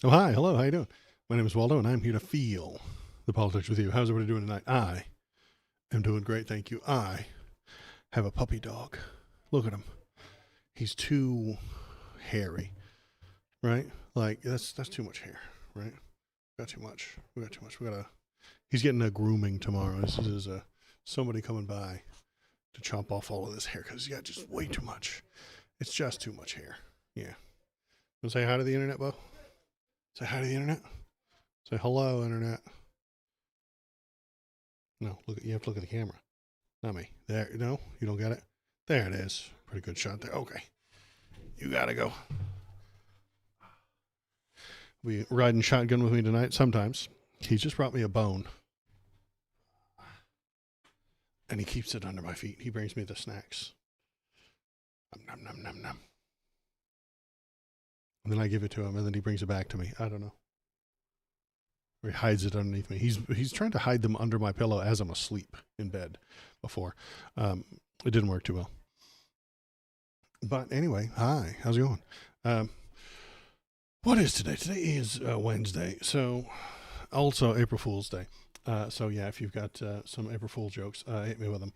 Oh, hi. Hello. How you doing? My name is Waldo, and I'm here to feel the politics with you. How's everybody doing tonight? I am doing great, thank you. I have a puppy dog. Look at him. He's too hairy, right? Like that's too much hair, right? We got too much. We got too much. We gotta. He's getting a grooming tomorrow. This is somebody coming by to chop off all of this hair because he's got just way too much. It's just too much hair. Yeah. Want to say hi to the internet, Bo? Say hi to the internet. Say hello, internet. No, look. You have to look at the camera, not me. There. No, you don't get it. There it is. Pretty good shot there. Okay, you gotta go. Be riding shotgun with me tonight. Sometimes he just brought me a bone, and he keeps it under my feet. He brings me the snacks. Nom nom nom nom. And then I give it to him, and then he brings it back to me. I don't know. Or he hides it underneath me. He's trying to hide them under my pillow as I'm asleep in bed before. It didn't work too well. But anyway, hi. How's it going? What is today? Today is Wednesday. So also April Fool's Day. So yeah, if you've got some April Fool jokes, hit me with them.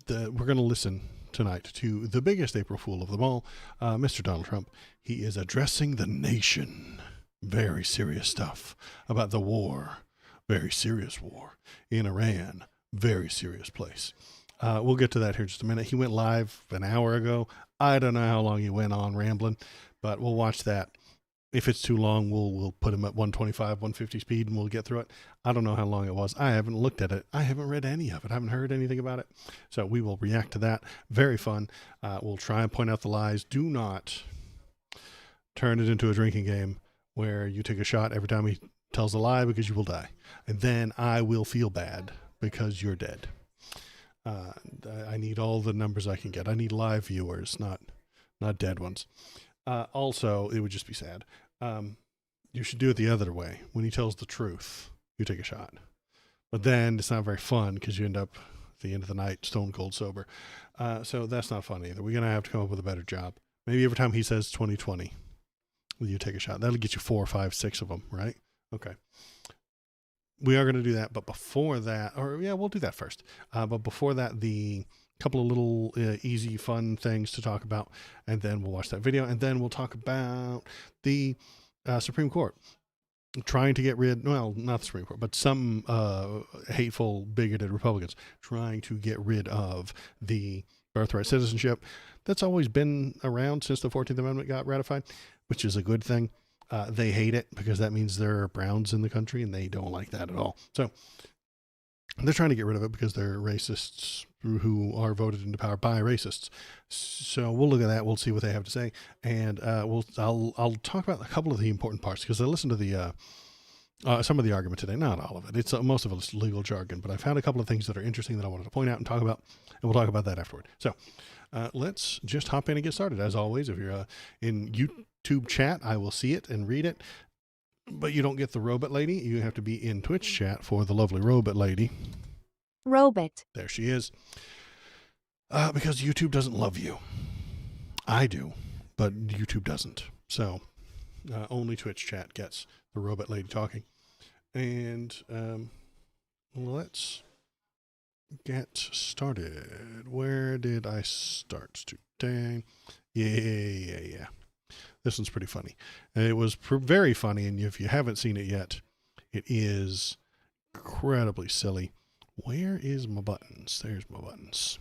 We're going to listen tonight to the biggest April Fool of them all, Mr. Donald Trump. He is addressing the nation. Very serious stuff about the war. Very serious war in Iran. Very serious place. We'll get to that here in just a minute. He went live an hour ago. I don't know how long he went on rambling, but we'll watch that. If it's too long, we'll put him at 125, 150 speed, and we'll get through it. I don't know how long it was. I haven't looked at it. I haven't read any of it. I haven't heard anything about it. So we will react to that. Very fun. We'll try and point out the lies. Do not turn it into a drinking game where you take a shot every time he tells a lie, because you will die. And then I will feel bad because you're dead. I need all the numbers I can get. I need live viewers, not dead ones. Also, it would just be sad. You should do it the other way. When he tells the truth, you take a shot. But then it's not very fun because you end up at the end of the night stone cold sober. So that's not fun either. We're going to have to come up with a better job. Maybe every time he says 2020, you take a shot. That'll get you 4, 5, 6 of them, right? Okay. We are going to do that. But before that, we'll do that first. But before that, the couple of little easy, fun things to talk about. And then we'll watch that video. And then we'll talk about the Supreme Court trying to get rid, well, not the Supreme Court, but some hateful, bigoted Republicans trying to get rid of the birthright citizenship that's always been around since the 14th Amendment got ratified, which is a good thing. They hate it because that means there are Browns in the country, and they don't like that at all. So they're trying to get rid of it because they're racists who are voted into power by racists. So we'll look at that. We'll see what they have to say, and I'll talk about a couple of the important parts, because I listened to the some of the argument today. Not all of it. It's most of it is legal jargon, but I found a couple of things that are interesting that I wanted to point out and talk about, and we'll talk about that afterward. So let's just hop in and get started. As always, if you're in YouTube chat, I will see it and read it. But you don't get the robot lady. You have to be in Twitch chat for the lovely robot lady. Robot. There she is. Because YouTube doesn't love you. I do, but YouTube doesn't. So only Twitch chat gets the robot lady talking. And let's get started. Where did I start today? Yeah. This one's pretty funny. It was very funny, and if you haven't seen it yet, it is incredibly silly. Where is my buttons? There's my buttons.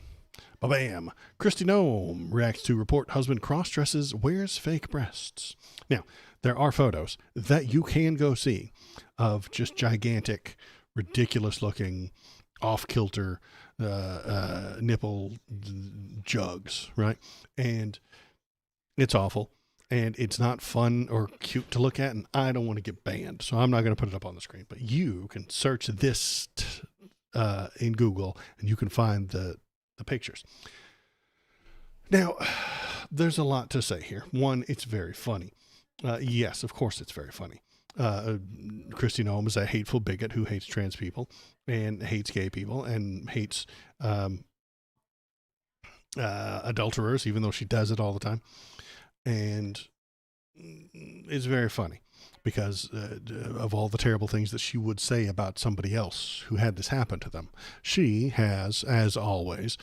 Ba-bam! Kristi Noem reacts to report husband cross-dresses, wears fake breasts. Now, there are photos that you can go see of just gigantic, ridiculous-looking, off-kilter nipple jugs, right? And it's awful. And it's not fun or cute to look at, and I don't want to get banned, so I'm not going to put it up on the screen. But you can search this in Google, and you can find the pictures. Now, there's a lot to say here. One, it's very funny. Yes, of course it's very funny. Kristi Noem is a hateful bigot who hates trans people and hates gay people and hates adulterers, even though she does it all the time. And it's very funny. because of all the terrible things that she would say about somebody else who had this happen to them. She has, as always,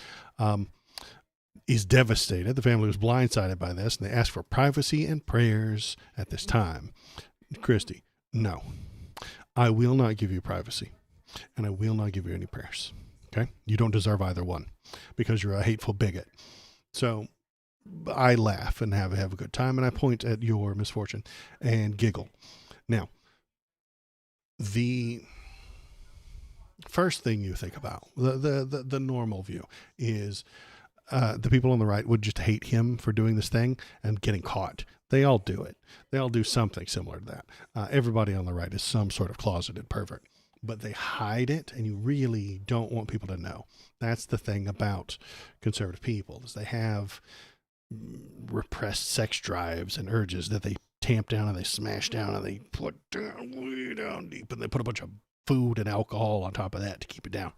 is devastated. The family was blindsided by this, and they asked for privacy and prayers at this time. Christy, no, I will not give you privacy, and I will not give you any prayers. Okay? You don't deserve either one because you're a hateful bigot. So I laugh and have a good time, and I point at your misfortune and giggle. Now, the first thing you think about, the normal view, is the people on the right would just hate him for doing this thing and getting caught. They all do it. They all do something similar to that. Everybody on the right is some sort of closeted pervert, but they hide it, and you really don't want people to know. That's the thing about conservative people, is they have repressed sex drives and urges that they tamp down and they smash down and they put down way down deep, and they put a bunch of food and alcohol on top of that to keep it down.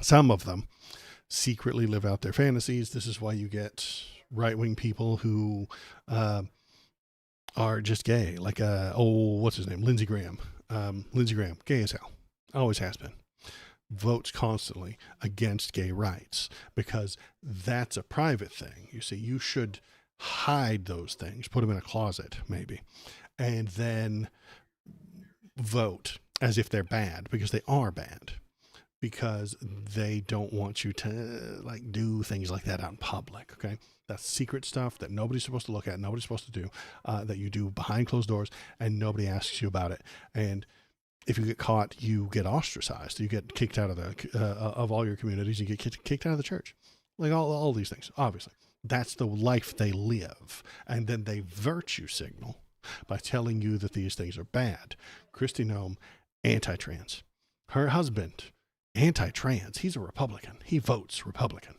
Some of them secretly live out their fantasies. This is why you get right-wing people who are just gay, like what's his name, Lindsey Graham. Lindsey Graham, gay as hell, always has been. Votes constantly against gay rights because that's a private thing. You see, you should hide those things, put them in a closet maybe, and then vote as if they're bad, because they are bad, because they don't want you to like do things like that out in public. Okay, that's secret stuff that nobody's supposed to look at, nobody's supposed to do, that you do behind closed doors, and nobody asks you about it. And if you get caught, you get ostracized. You get kicked out of the of all your communities. You get kicked out of the church, like all these things. Obviously, that's the life they live, and then they virtue signal by telling you that these things are bad. Kristi Noem, anti-trans. Her husband, anti-trans. He's a Republican. He votes Republican.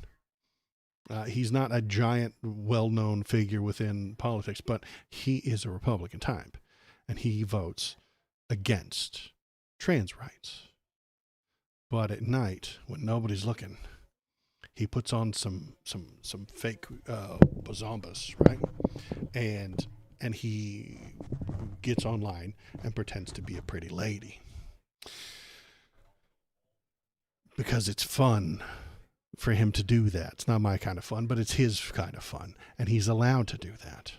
He's not a giant, well-known figure within politics, but he is a Republican type, and he votes against trans rights. But at night, when nobody's looking, he puts on some fake bazombas, right? And he gets online and pretends to be a pretty lady, because it's fun for him to do that. It's not my kind of fun, but it's his kind of fun, and he's allowed to do that.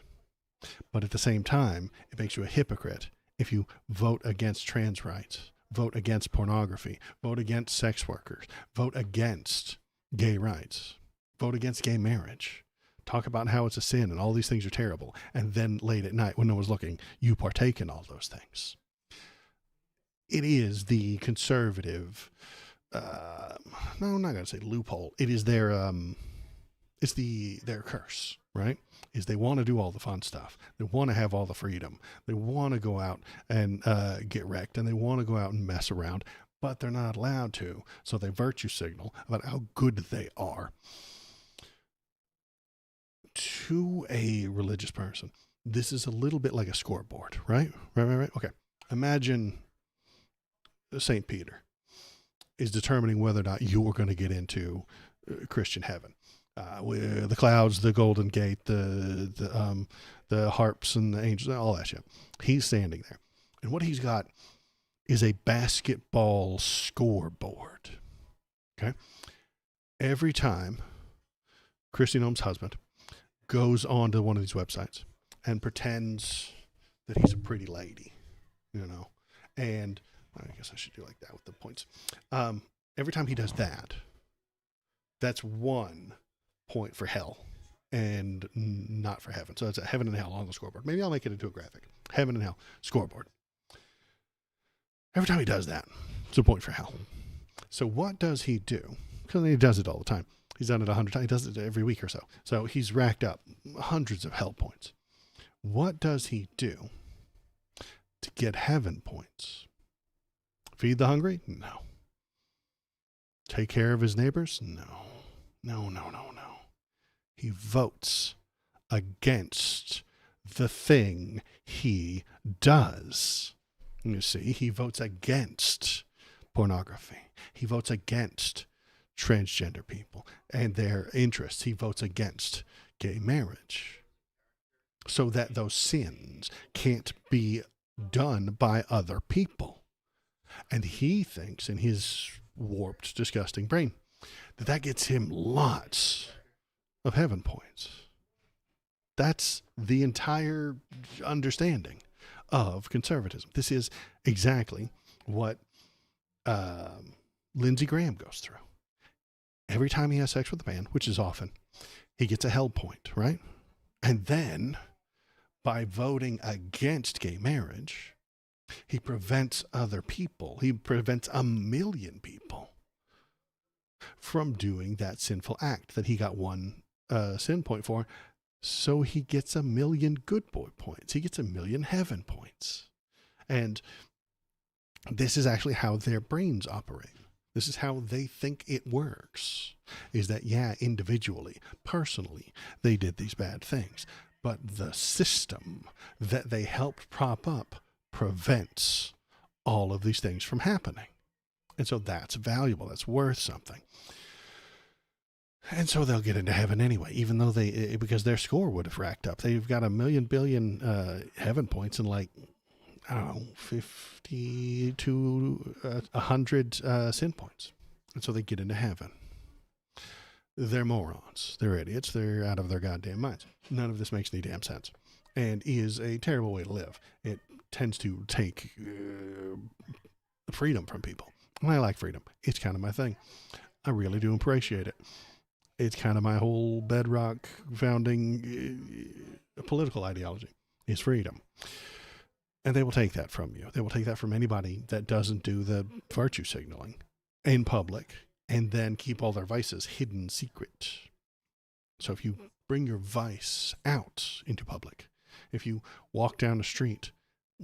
But at the same time, it makes you a hypocrite if you vote against trans rights, vote against pornography, vote against sex workers, vote against gay rights, vote against gay marriage, talk about how it's a sin and all these things are terrible, and then late at night when no one's looking, you partake in all those things. It is the conservative, no, I'm not going to say loophole. It is their, their curse, right? Is they want to do all the fun stuff. They want to have all the freedom. They want to go out and get wrecked, and they want to go out and mess around, but they're not allowed to. So they virtue signal about how good they are. To a religious person, this is a little bit like a scoreboard, right? Right. Okay. Imagine St. Peter is determining whether or not you're going to get into Christian heaven. With the clouds, the golden gate, the harps and the angels, all that shit. He's standing there, and what he's got is a basketball scoreboard. Okay, every time Kristi Noem's husband goes onto one of these websites and pretends that he's a pretty lady, and I guess I should do like that with the points. Every time he does that, that's 1 point for hell and not for heaven. So it's a heaven and hell on the scoreboard. Maybe I'll make it into a graphic. Heaven and hell scoreboard. Every time he does that, it's a point for hell. So what does he do? Because he does it all the time. He's done it 100 times. He does it every week or so. So he's racked up hundreds of hell points. What does he do to get heaven points? Feed the hungry? No. Take care of his neighbors? No. No. He votes against the thing he does. You see, he votes against pornography. He votes against transgender people and their interests. He votes against gay marriage. so that those sins can't be done by other people. And he thinks in his warped, disgusting brain that gets him lots of heaven points. That's the entire understanding of conservatism. This is exactly what Lindsey Graham goes through. Every time he has sex with a man, which is often, he gets a hell point, right? And then by voting against gay marriage, he prevents other people, he prevents 1 million people from doing that sinful act that he got 1 sin point for. So he gets 1 million good boy points. He gets 1 million heaven points. And this is actually how their brains operate. This is how they think it works, is that, yeah, individually, personally, they did these bad things. But the system that they helped prop up prevents all of these things from happening. And so that's valuable. That's worth something. And so they'll get into heaven anyway, even though because their score would have racked up. They've got 1 million billion heaven points and 50 to 100 sin points. And so they get into heaven. They're morons. They're idiots. They're out of their goddamn minds. None of this makes any damn sense and is a terrible way to live. It tends to take freedom from people. And I like freedom. It's kind of my thing. I really do appreciate it. It's kind of my whole bedrock founding political ideology is freedom. And they will take that from you. They will take that from anybody that doesn't do the virtue signaling in public and then keep all their vices hidden secret. So if you bring your vice out into public, if you walk down the street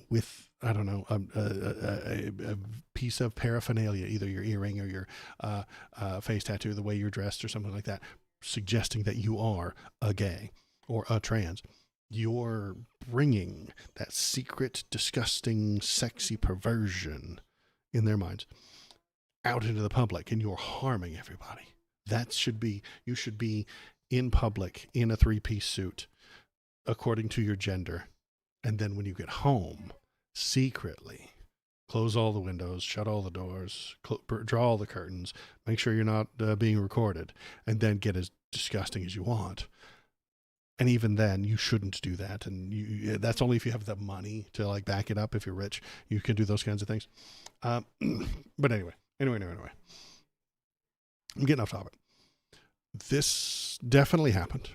with, I don't know, a piece of paraphernalia, either your earring or your face tattoo, the way you're dressed or something like that, suggesting that you are a gay or a trans, you're bringing that secret, disgusting, sexy perversion in their minds out into the public, and you're harming everybody. You should be in public in a 3-piece suit according to your gender. And then when you get home, secretly close all the windows, shut all the doors, draw all the curtains, make sure you're not being recorded, and then get as disgusting as you want. And even then, you shouldn't do that. And that's only if you have the money to back it up. If you're rich, you can do those kinds of things. But anyway. I'm getting off topic. This definitely happened.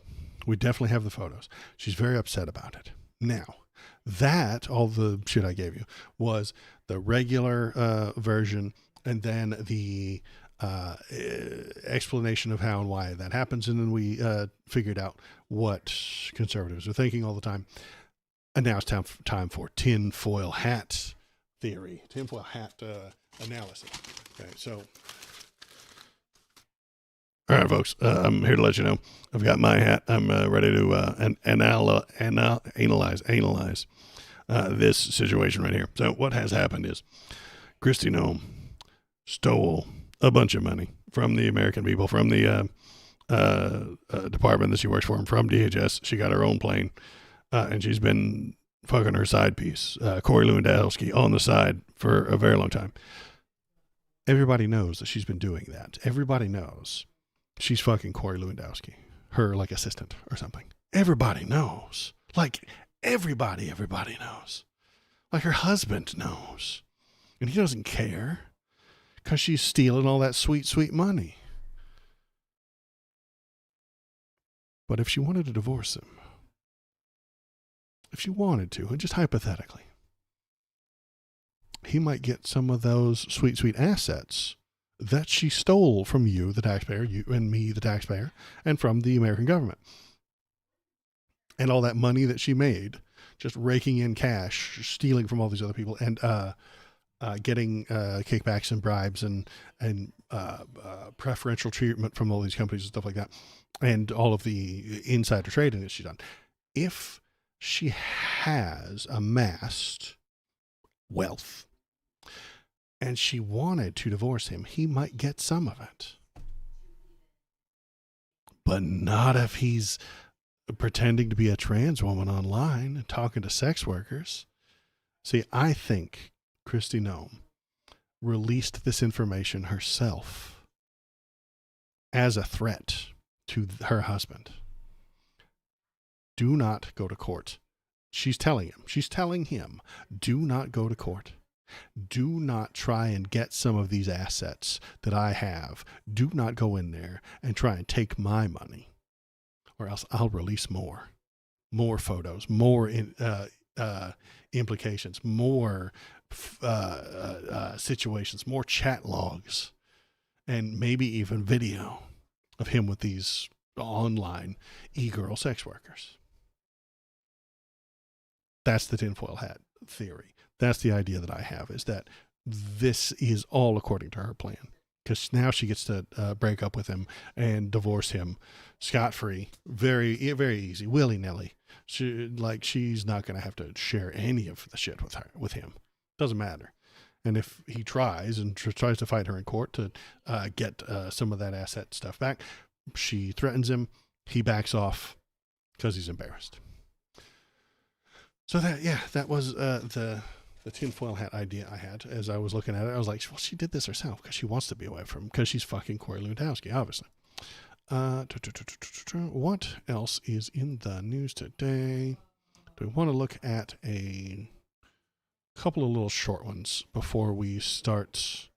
We definitely have the photos. She's very upset about it. Now, all the shit I gave you was the regular version, and then the explanation of how and why that happens. And then we figured out what conservatives are thinking all the time. And now it's time for tinfoil hat theory, tinfoil hat analysis. Okay, so, all right, folks, I'm here to let you know I've got my hat. I'm ready to analyze this situation right here. So what has happened is Kristi Noem stole a bunch of money from the American people, from the department that she works for, and from DHS. She got her own plane, and she's been fucking her side piece, Corey Lewandowski, on the side for a very long time. Everybody knows that she's been doing that. Everybody knows she's fucking Corey Lewandowski, her assistant or something. Everybody knows. Everybody knows. Her husband knows. And he doesn't care because she's stealing all that sweet, sweet money. But if she wanted to divorce him, if she wanted to, and just hypothetically, he might get some of those sweet, sweet assets that she stole from you, the taxpayer, you and me, the taxpayer, and from the American government. And all that money that she made, just raking in cash, stealing from all these other people, and getting kickbacks and bribes and preferential treatment from all these companies and stuff like that, and all of the insider trading that she's done. If she has amassed wealth and she wanted to divorce him, he might get some of it. But not if he's pretending to be a trans woman online and talking to sex workers. See, I think Kristi Noem released this information herself as a threat to her husband. Do not go to court. She's telling him, do not go to court. Do not try and get some of these assets that I have. Do not go in there and try and take my money, or else I'll release more photos, more implications, more situations, more chat logs, and maybe even video of him with these online e-girl sex workers. That's the tinfoil hat theory. That's the idea that I have, is that this is all according to her plan. Because now she gets to break up with him and divorce him scot-free, very, very easy, willy-nilly. She's not going to have to share any of the shit with him. Doesn't matter. And if he tries to fight her in court to get some of that asset stuff back, she threatens him. He backs off because he's embarrassed. So that was the tinfoil hat idea I had as I was looking at it. I was like, well, she did this herself because she wants to be away from him, because she's fucking Corey Lewandowski, obviously. What else is in the news today? Do we want to look at a couple of little short ones before we start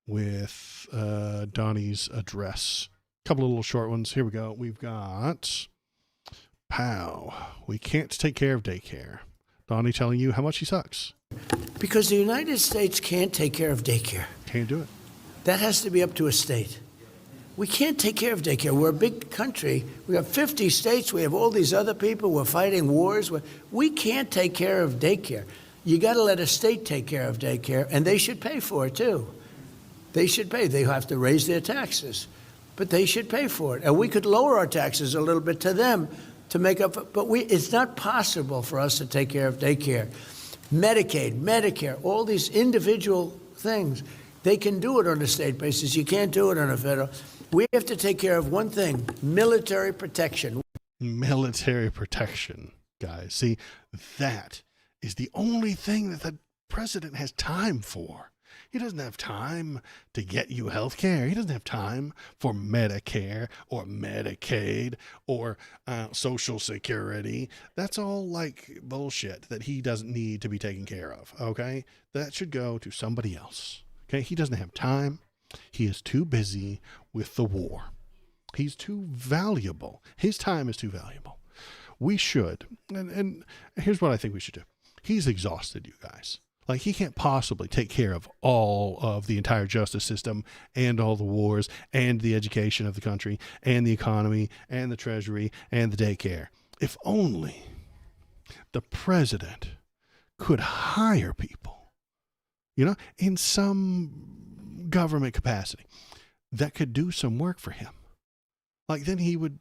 with Donnie's address? A couple of little short ones. Here we go. We've got we can't take care of daycare. Donnie telling you how much he sucks. Because the United States can't take care of daycare. Can't do it. That has to be up to a state. We can't take care of daycare. We're a big country. We have 50 states. We have all these other people. We're fighting wars. We can't take care of daycare. You got to let a state take care of daycare, and they should pay for it, too. They should pay. They have to raise their taxes, but they should pay for it. And we could lower our taxes a little bit to them to make up, but it's not possible for us to take care of daycare. Medicaid, Medicare, all these individual things, they can do it on a state basis. You can't do it on a federal. We have to take care of one thing: military protection. Military protection, guys. See, that is the only thing that the president has time for. He doesn't have time to get you health care. He doesn't have time for Medicare or Medicaid or Social Security. That's all like bullshit that he doesn't need to be taken care of, okay? That should go to somebody else, okay? He doesn't have time. He is too busy with the war. He's too valuable. His time is too valuable. We should, and here's what I think we should do. He's exhausted, you guys. Like, he can't possibly take care of all of the entire justice system and all the wars and the education of the country and the economy and the treasury and the daycare. If only the president could hire people, in some government capacity that could do some work for him. Like, then they would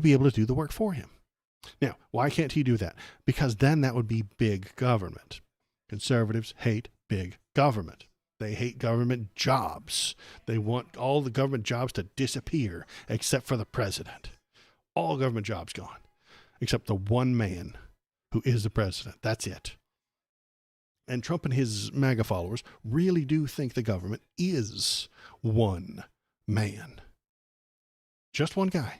be able to do the work for him. Now, why can't he do that? Because then that would be big government. Conservatives hate big government. They hate government jobs. They want all the government jobs to disappear except for the president. All government jobs gone, except the one man who is the president. That's it. And Trump and his MAGA followers really do think the government is one man. Just one guy.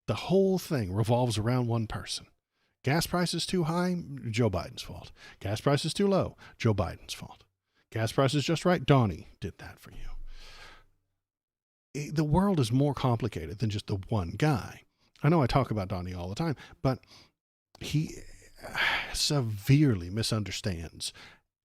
The whole thing revolves around one person. Gas prices too high, Joe Biden's fault. Gas prices too low, Joe Biden's fault. Gas prices just right, Donnie did that for you. The world is more complicated than just the one guy. I know I talk about Donnie all the time, but he severely misunderstands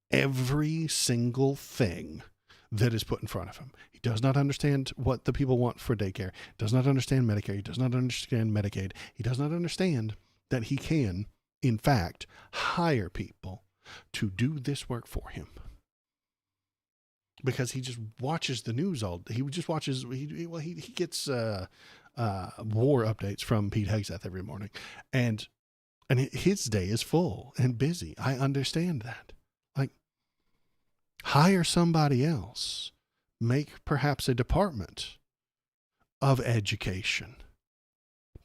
every single thing that is put in front of him. He does not understand what the people want for daycare, does not understand Medicare, he does not understand Medicaid, he does not understand that he can, in fact, hire people to do this work for him. Because he just watches the news he just watches, he gets war updates from Pete Hegseth every morning. And his day is full and busy. I understand that. Like, hire somebody else. Make perhaps a department of education.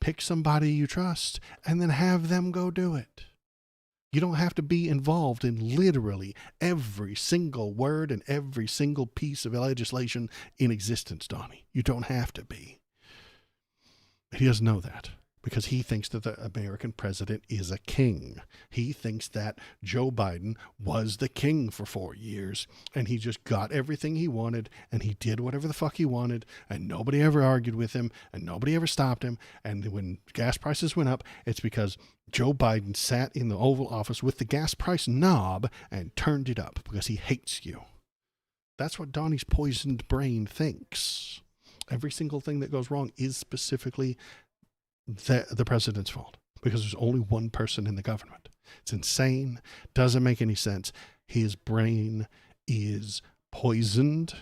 Pick somebody you trust and then have them go do it. You don't have to be involved in literally every single word and every single piece of legislation in existence, Donnie. You don't have to be. He doesn't know that because he thinks that the American president is a king. He thinks that Joe Biden was the king for 4 years and he just got everything he wanted and he did whatever the fuck he wanted and nobody ever argued with him and nobody ever stopped him. And when gas prices went up, it's because Joe Biden sat in the Oval Office with the gas price knob and turned it up because he hates you. That's what Donnie's poisoned brain thinks. Every single thing that goes wrong is specifically the president's fault because there's only one person in the government. It's insane. Doesn't make any sense. His brain is poisoned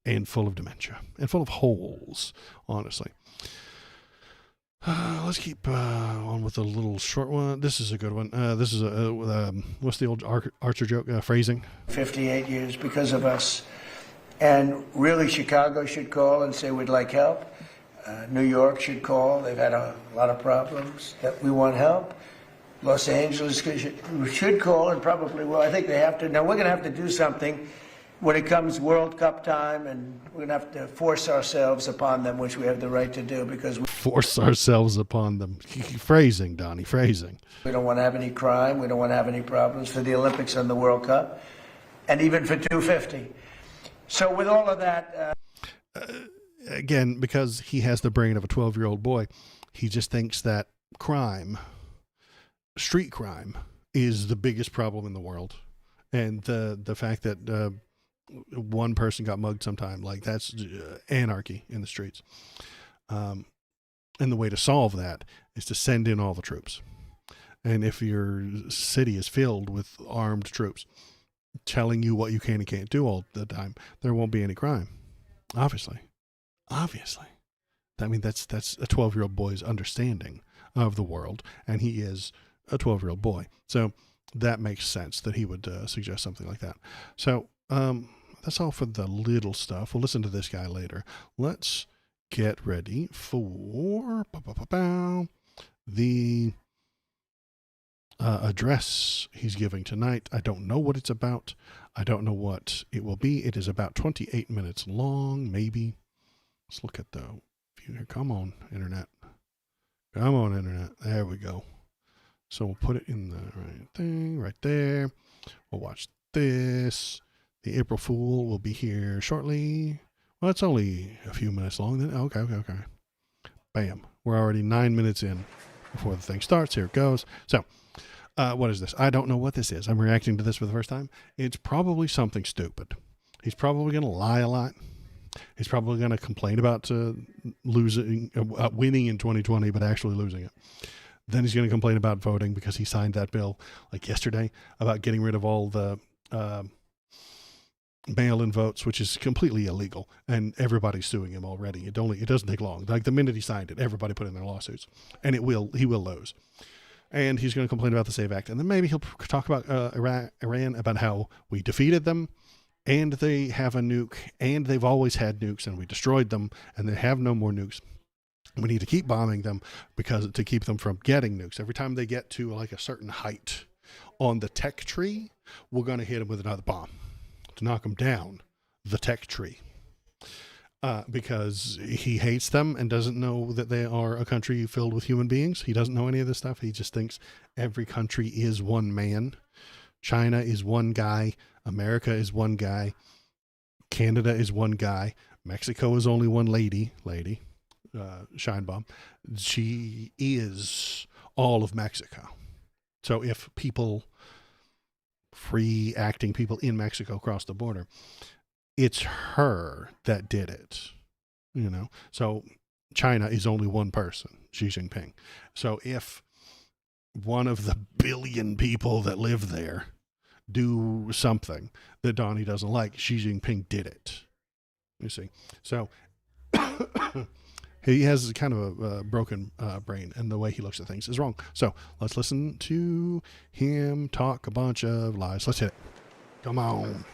and full of dementia and full of holes, honestly. Let's keep on with a little short one. This is a good one. This is what's the old Archer joke? Phrasing. 58 years because of us. And really, Chicago should call and say we'd like help. New York should call. They've had a lot of problems that we want help. Los Angeles should call and probably will. I think they have to. Now, we're going to have to do something when it comes World Cup time, and we're going to have to force ourselves upon them, which we have the right to do because force ourselves upon them. Phrasing, Donnie, phrasing. We don't want to have any crime. We don't want to have any problems for the Olympics and the World Cup, and even for 250. So with all of that... again, because he has the brain of a 12-year-old boy, he just thinks that crime, street crime, is the biggest problem in the world. And the fact that one person got mugged sometime, like that's anarchy in the streets. And the way to solve that is to send in all the troops. And if your city is filled with armed troops telling you what you can and can't do all the time, there won't be any crime. Obviously. I mean, that's a 12-year-old boy's understanding of the world, and he is a 12-year-old boy. So that makes sense that he would suggest something like that. So that's all for the little stuff. We'll listen to this guy later. Let's get ready for the address he's giving tonight. I don't know what it's about. I don't know what it will be. It is about 28 minutes long, maybe. Let's look at the view here. Come on, internet. Come on, internet. There we go. So we'll put it in the right thing right there. We'll watch this. The April Fool will be here shortly. Well, it's only a few minutes long then. Okay. Bam. We're already 9 minutes in before the thing starts. Here it goes. So, what is this? I don't know what this is. I'm reacting to this for the first time. It's probably something stupid. He's probably going to lie a lot. He's probably going to complain about winning in 2020, but actually losing it. Then he's going to complain about voting because he signed that bill like yesterday about getting rid of all the mail-in votes, which is completely illegal, and everybody's suing him already. It doesn't take long. Like the minute he signed it, everybody put in their lawsuits, and he will lose. And he's going to complain about the SAVE Act, and then maybe he'll talk about Iran, about how we defeated them, and they have a nuke, and they've always had nukes, and we destroyed them, and they have no more nukes. We need to keep bombing them to keep them from getting nukes. Every time they get to like a certain height on the tech tree, we're going to hit them with another bomb to knock them down the tech tree. Because he hates them and doesn't know that they are a country filled with human beings. He doesn't know any of this stuff. He just thinks every country is one man. China is one guy. America is one guy. Canada is one guy. Mexico is only one lady, Scheinbaum. She is all of Mexico. So if free acting people in Mexico cross the border, it's her that did it, So China is only one person, Xi Jinping. So if one of the billion people that live there do something that Donnie doesn't like, Xi Jinping did it. You see? So he has kind of a broken brain, and the way he looks at things is wrong. So let's listen to him talk a bunch of lies. Let's hit it. Come on.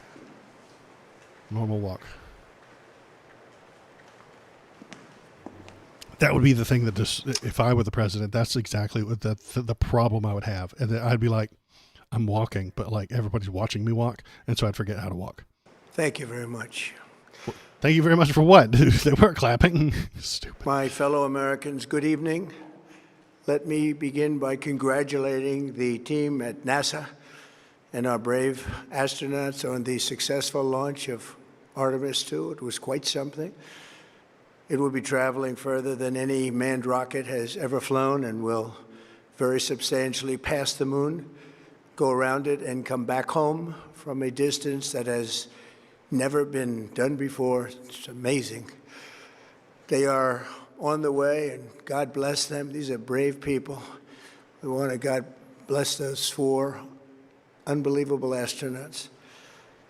Normal walk. That would be the thing that just, if I were the president, that's exactly what the problem I would have. And then I'd be like, I'm walking, but like everybody's watching me walk. And so I'd forget how to walk. Thank you very much. Thank you very much for what? They weren't clapping. Stupid. My fellow Americans, good evening. Let me begin by congratulating the team at NASA and our brave astronauts on the successful launch of Artemis II. It was quite something. It will be traveling further than any manned rocket has ever flown and will very substantially pass the moon, go around it, and come back home from a distance that has never been done before. It's amazing. They are on the way, and God bless them. These are brave people. We want to God bless those 4 unbelievable astronauts.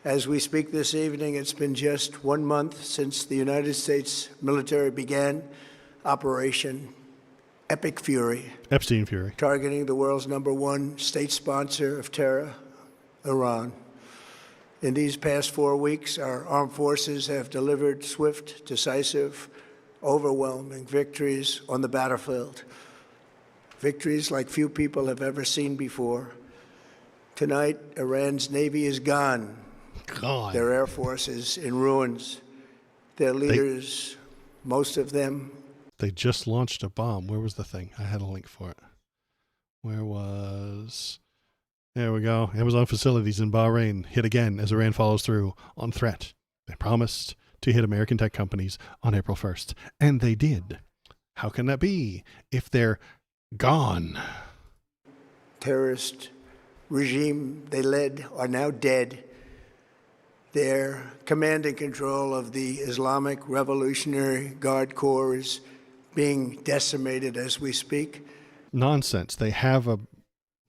As we speak this evening, it's been just 1 month since the United States military began Operation Epic Fury, Epstein Fury, targeting the world's #1 state sponsor of terror, Iran. In these past 4 weeks, our armed forces have delivered swift, decisive, overwhelming victories on the battlefield, victories like few people have ever seen before. Tonight, Iran's Navy is gone. Their Air Force is in ruins. Their leaders, most of them. They just launched a bomb. Where was the thing? I had a link for it. There we go. Amazon facilities in Bahrain hit again as Iran follows through on threat. They promised to hit American tech companies on April 1st. And they did. How can that be if they're gone? Terrorist regime they led are now dead. Their command and control of the Islamic Revolutionary Guard Corps is being decimated as we speak. Nonsense. They have a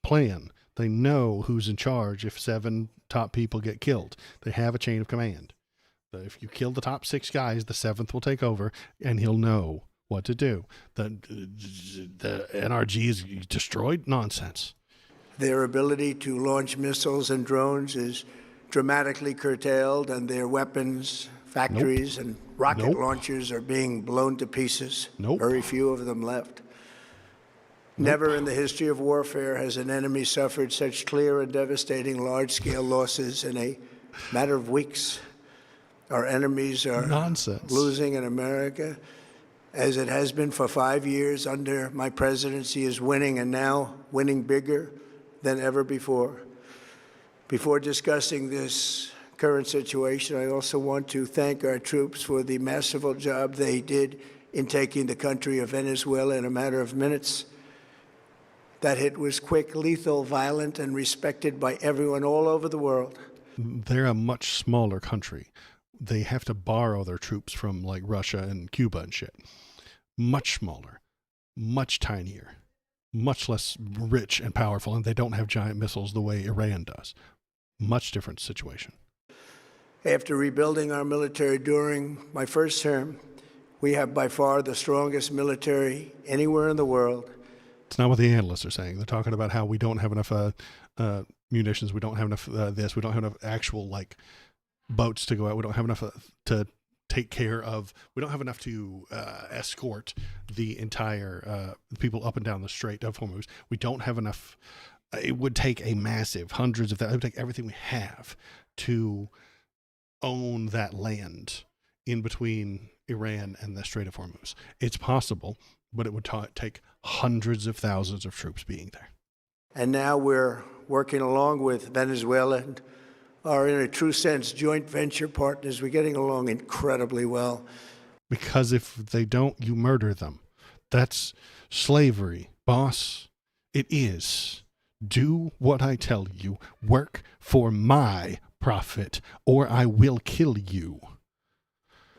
plan. They know who's in charge if 7 top people get killed. They have a chain of command. If you kill the top 6 guys, the 7th will take over, and he'll know what to do. The NRG is destroyed? Nonsense. Their ability to launch missiles and drones is dramatically curtailed, and their weapons, factories, and rocket launchers are being blown to pieces. Very few of them left. Never in the history of warfare has an enemy suffered such clear and devastating large-scale losses in a matter of weeks. Our enemies are losing in America, as it has been for 5 years under my presidency, is winning, and now winning bigger than ever before. Before discussing this current situation, I also want to thank our troops for the masterful job they did in taking the country of Venezuela in a matter of minutes. That hit was quick, lethal, violent, and respected by everyone all over the world. They're a much smaller country. They have to borrow their troops from like Russia and Cuba and shit. Much smaller, much tinier, much less rich and powerful, and they don't have giant missiles the way Iran does. Much different situation. After rebuilding our military during my first term, we have by far the strongest military anywhere in the world. It's not what the analysts are saying. They're talking about how we don't have enough munitions, we don't have enough this, we don't have enough actual like boats to go out, we don't have enough to take care of, we don't have enough to escort the entire people up and down the Strait of Hormuz. We don't have enough. It would take a massive hundreds of that. It would take everything we have to own that land in between Iran and the Strait of Hormuz. It's possible, but it would take hundreds of thousands of troops being there. And now we're working along with Venezuela and are, in a true sense, joint venture partners. We're getting along incredibly well. Because if they don't, you murder them. That's slavery, boss. It is. Do what I tell you. Work for my profit, or I will kill you.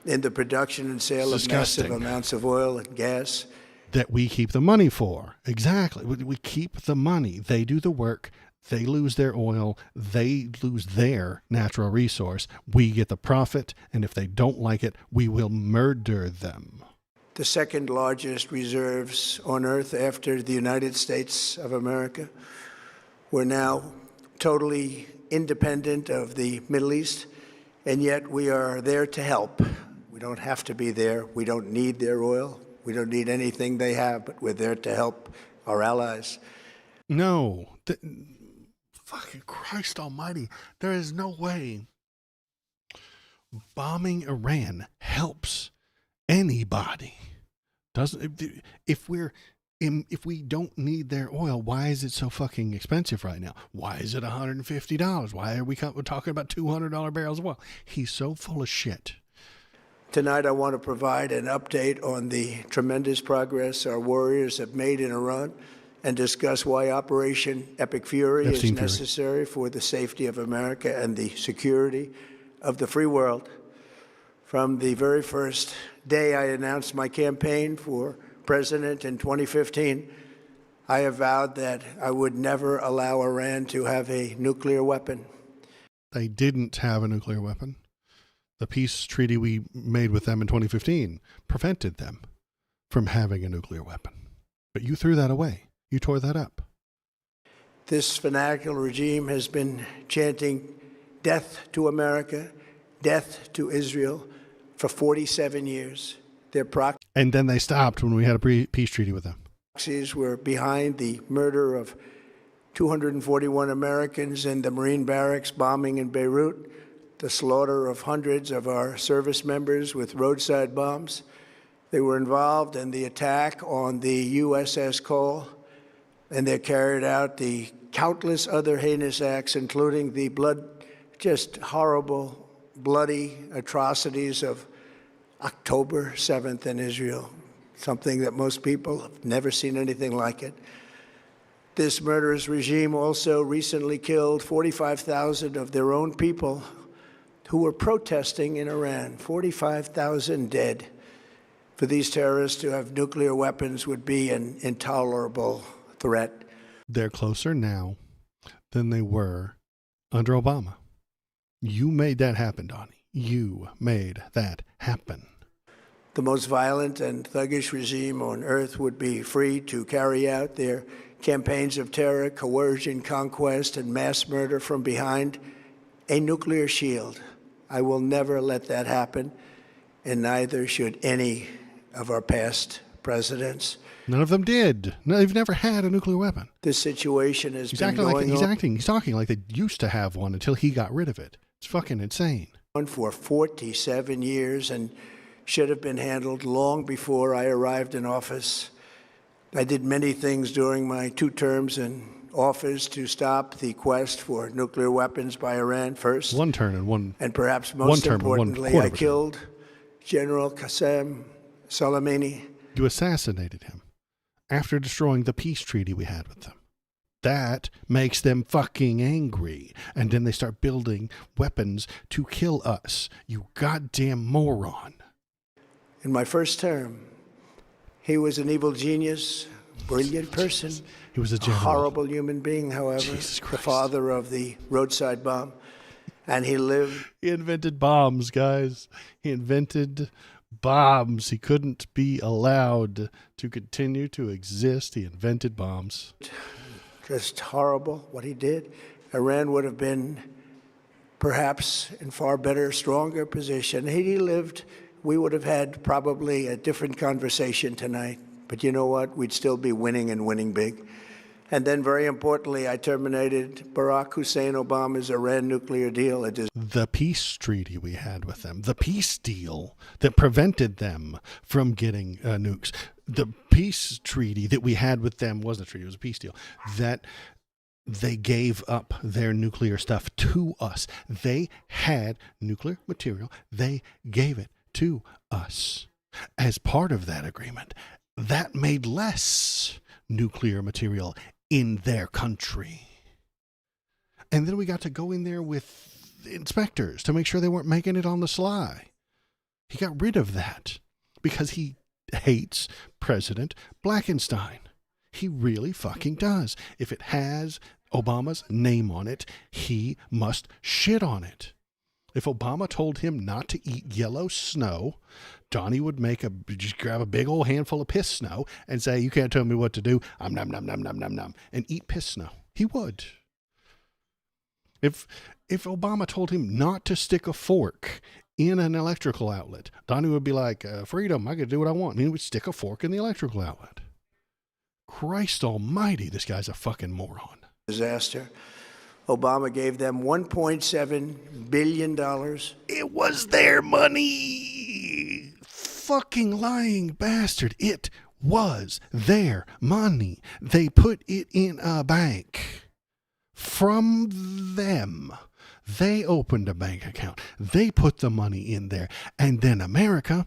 In the production and sale of massive amounts of oil and gas. That we keep the money for. Exactly. We keep the money. They do the work. They lose their oil. They lose their natural resource. We get the profit. And if they don't like it, we will murder them. The second largest reserves on Earth after the United States of America. We're now totally independent of the Middle East, and yet we are there to help. We don't have to be there. We don't need their oil. We don't need anything they have, but we're there to help our allies. No. Fucking Christ almighty. There is no way bombing Iran helps anybody. If we don't need their oil, why is it so fucking expensive right now? Why is it $150? Why are we talking about $200 barrels of oil? He's so full of shit. Tonight, I want to provide an update on the tremendous progress our warriors have made in Iran and discuss why Operation Epic Fury is necessary for the safety of America and the security of the free world. From the very first day I announced my campaign for president in 2015, I have vowed that I would never allow Iran to have a nuclear weapon. They didn't have a nuclear weapon. The peace treaty we made with them in 2015 prevented them from having a nuclear weapon. But you threw that away. You tore that up. This fanatical regime has been chanting death to America, death to Israel for 47 years. Their and then they stopped when we had a peace treaty with them. Proxies were behind the murder of 241 Americans in the Marine barracks bombing in Beirut, the slaughter of hundreds of our service members with roadside bombs. They were involved in the attack on the USS Cole, and they carried out the countless other heinous acts, including the just horrible, bloody atrocities of October 7th in Israel, something that most people have never seen anything like it. This murderous regime also recently killed 45,000 of their own people who were protesting in Iran. 45,000 dead. For these terrorists to have nuclear weapons would be an intolerable threat. They're closer now than they were under Obama. You made that happen, Donnie. You made that happen. The most violent and thuggish regime on earth would be free to carry out their campaigns of terror, coercion, conquest, and mass murder from behind a nuclear shield. I will never let that happen, and neither should any of our past presidents. None of them did. No, they've never had a nuclear weapon. This situation has been going on. He's talking like they used to have one until he got rid of it. It's fucking insane. For 47 years and should have been handled long before I arrived in office. I did many things during my 2 terms in office to stop the quest for nuclear weapons by Iran first. One turn and one. And perhaps most importantly, I killed General Qasem Soleimani. You assassinated him after destroying the peace treaty we had with them. That makes them fucking angry. And then they start building weapons to kill us. You goddamn moron. In my first term, he was an evil genius, brilliant person. He was a general. Horrible human being, however, the father of the roadside bomb. And he lived. He invented bombs, guys. He invented bombs. He couldn't be allowed to continue to exist. He invented bombs. Just horrible what he did. Iran would have been perhaps in far better, stronger position. Had he lived, we would have had probably a different conversation tonight. But you know what? We'd still be winning and winning big. And then, very importantly, I terminated Barack Hussein Obama's Iran nuclear deal. The peace treaty we had with them, the peace deal that prevented them from getting nukes. The peace treaty that we had with them wasn't a treaty, it was a peace deal. That they gave up their nuclear stuff to us. They had nuclear material. They gave it to us. As part of that agreement, that made less nuclear material in their country. And then we got to go in there with inspectors to make sure they weren't making it on the sly. He got rid of that because he hates President Blackenstein. He really fucking does. If it has Obama's name on it, he must shit on it. If Obama told him not to eat yellow snow, Donnie would just grab a big old handful of piss snow and say, "You can't tell me what to do. I'm nom nom nom nom nom nom," and eat piss snow. He would. If Obama told him not to stick a fork in an electrical outlet. Donnie would be like, freedom, I could do what I want. And he would stick a fork in the electrical outlet. Christ almighty, this guy's a fucking moron. Disaster. Obama gave them $1.7 billion. It was their money. Fucking lying bastard. It was their money. They put it in a bank. From them. They opened a bank account. They put the money in there. And then America,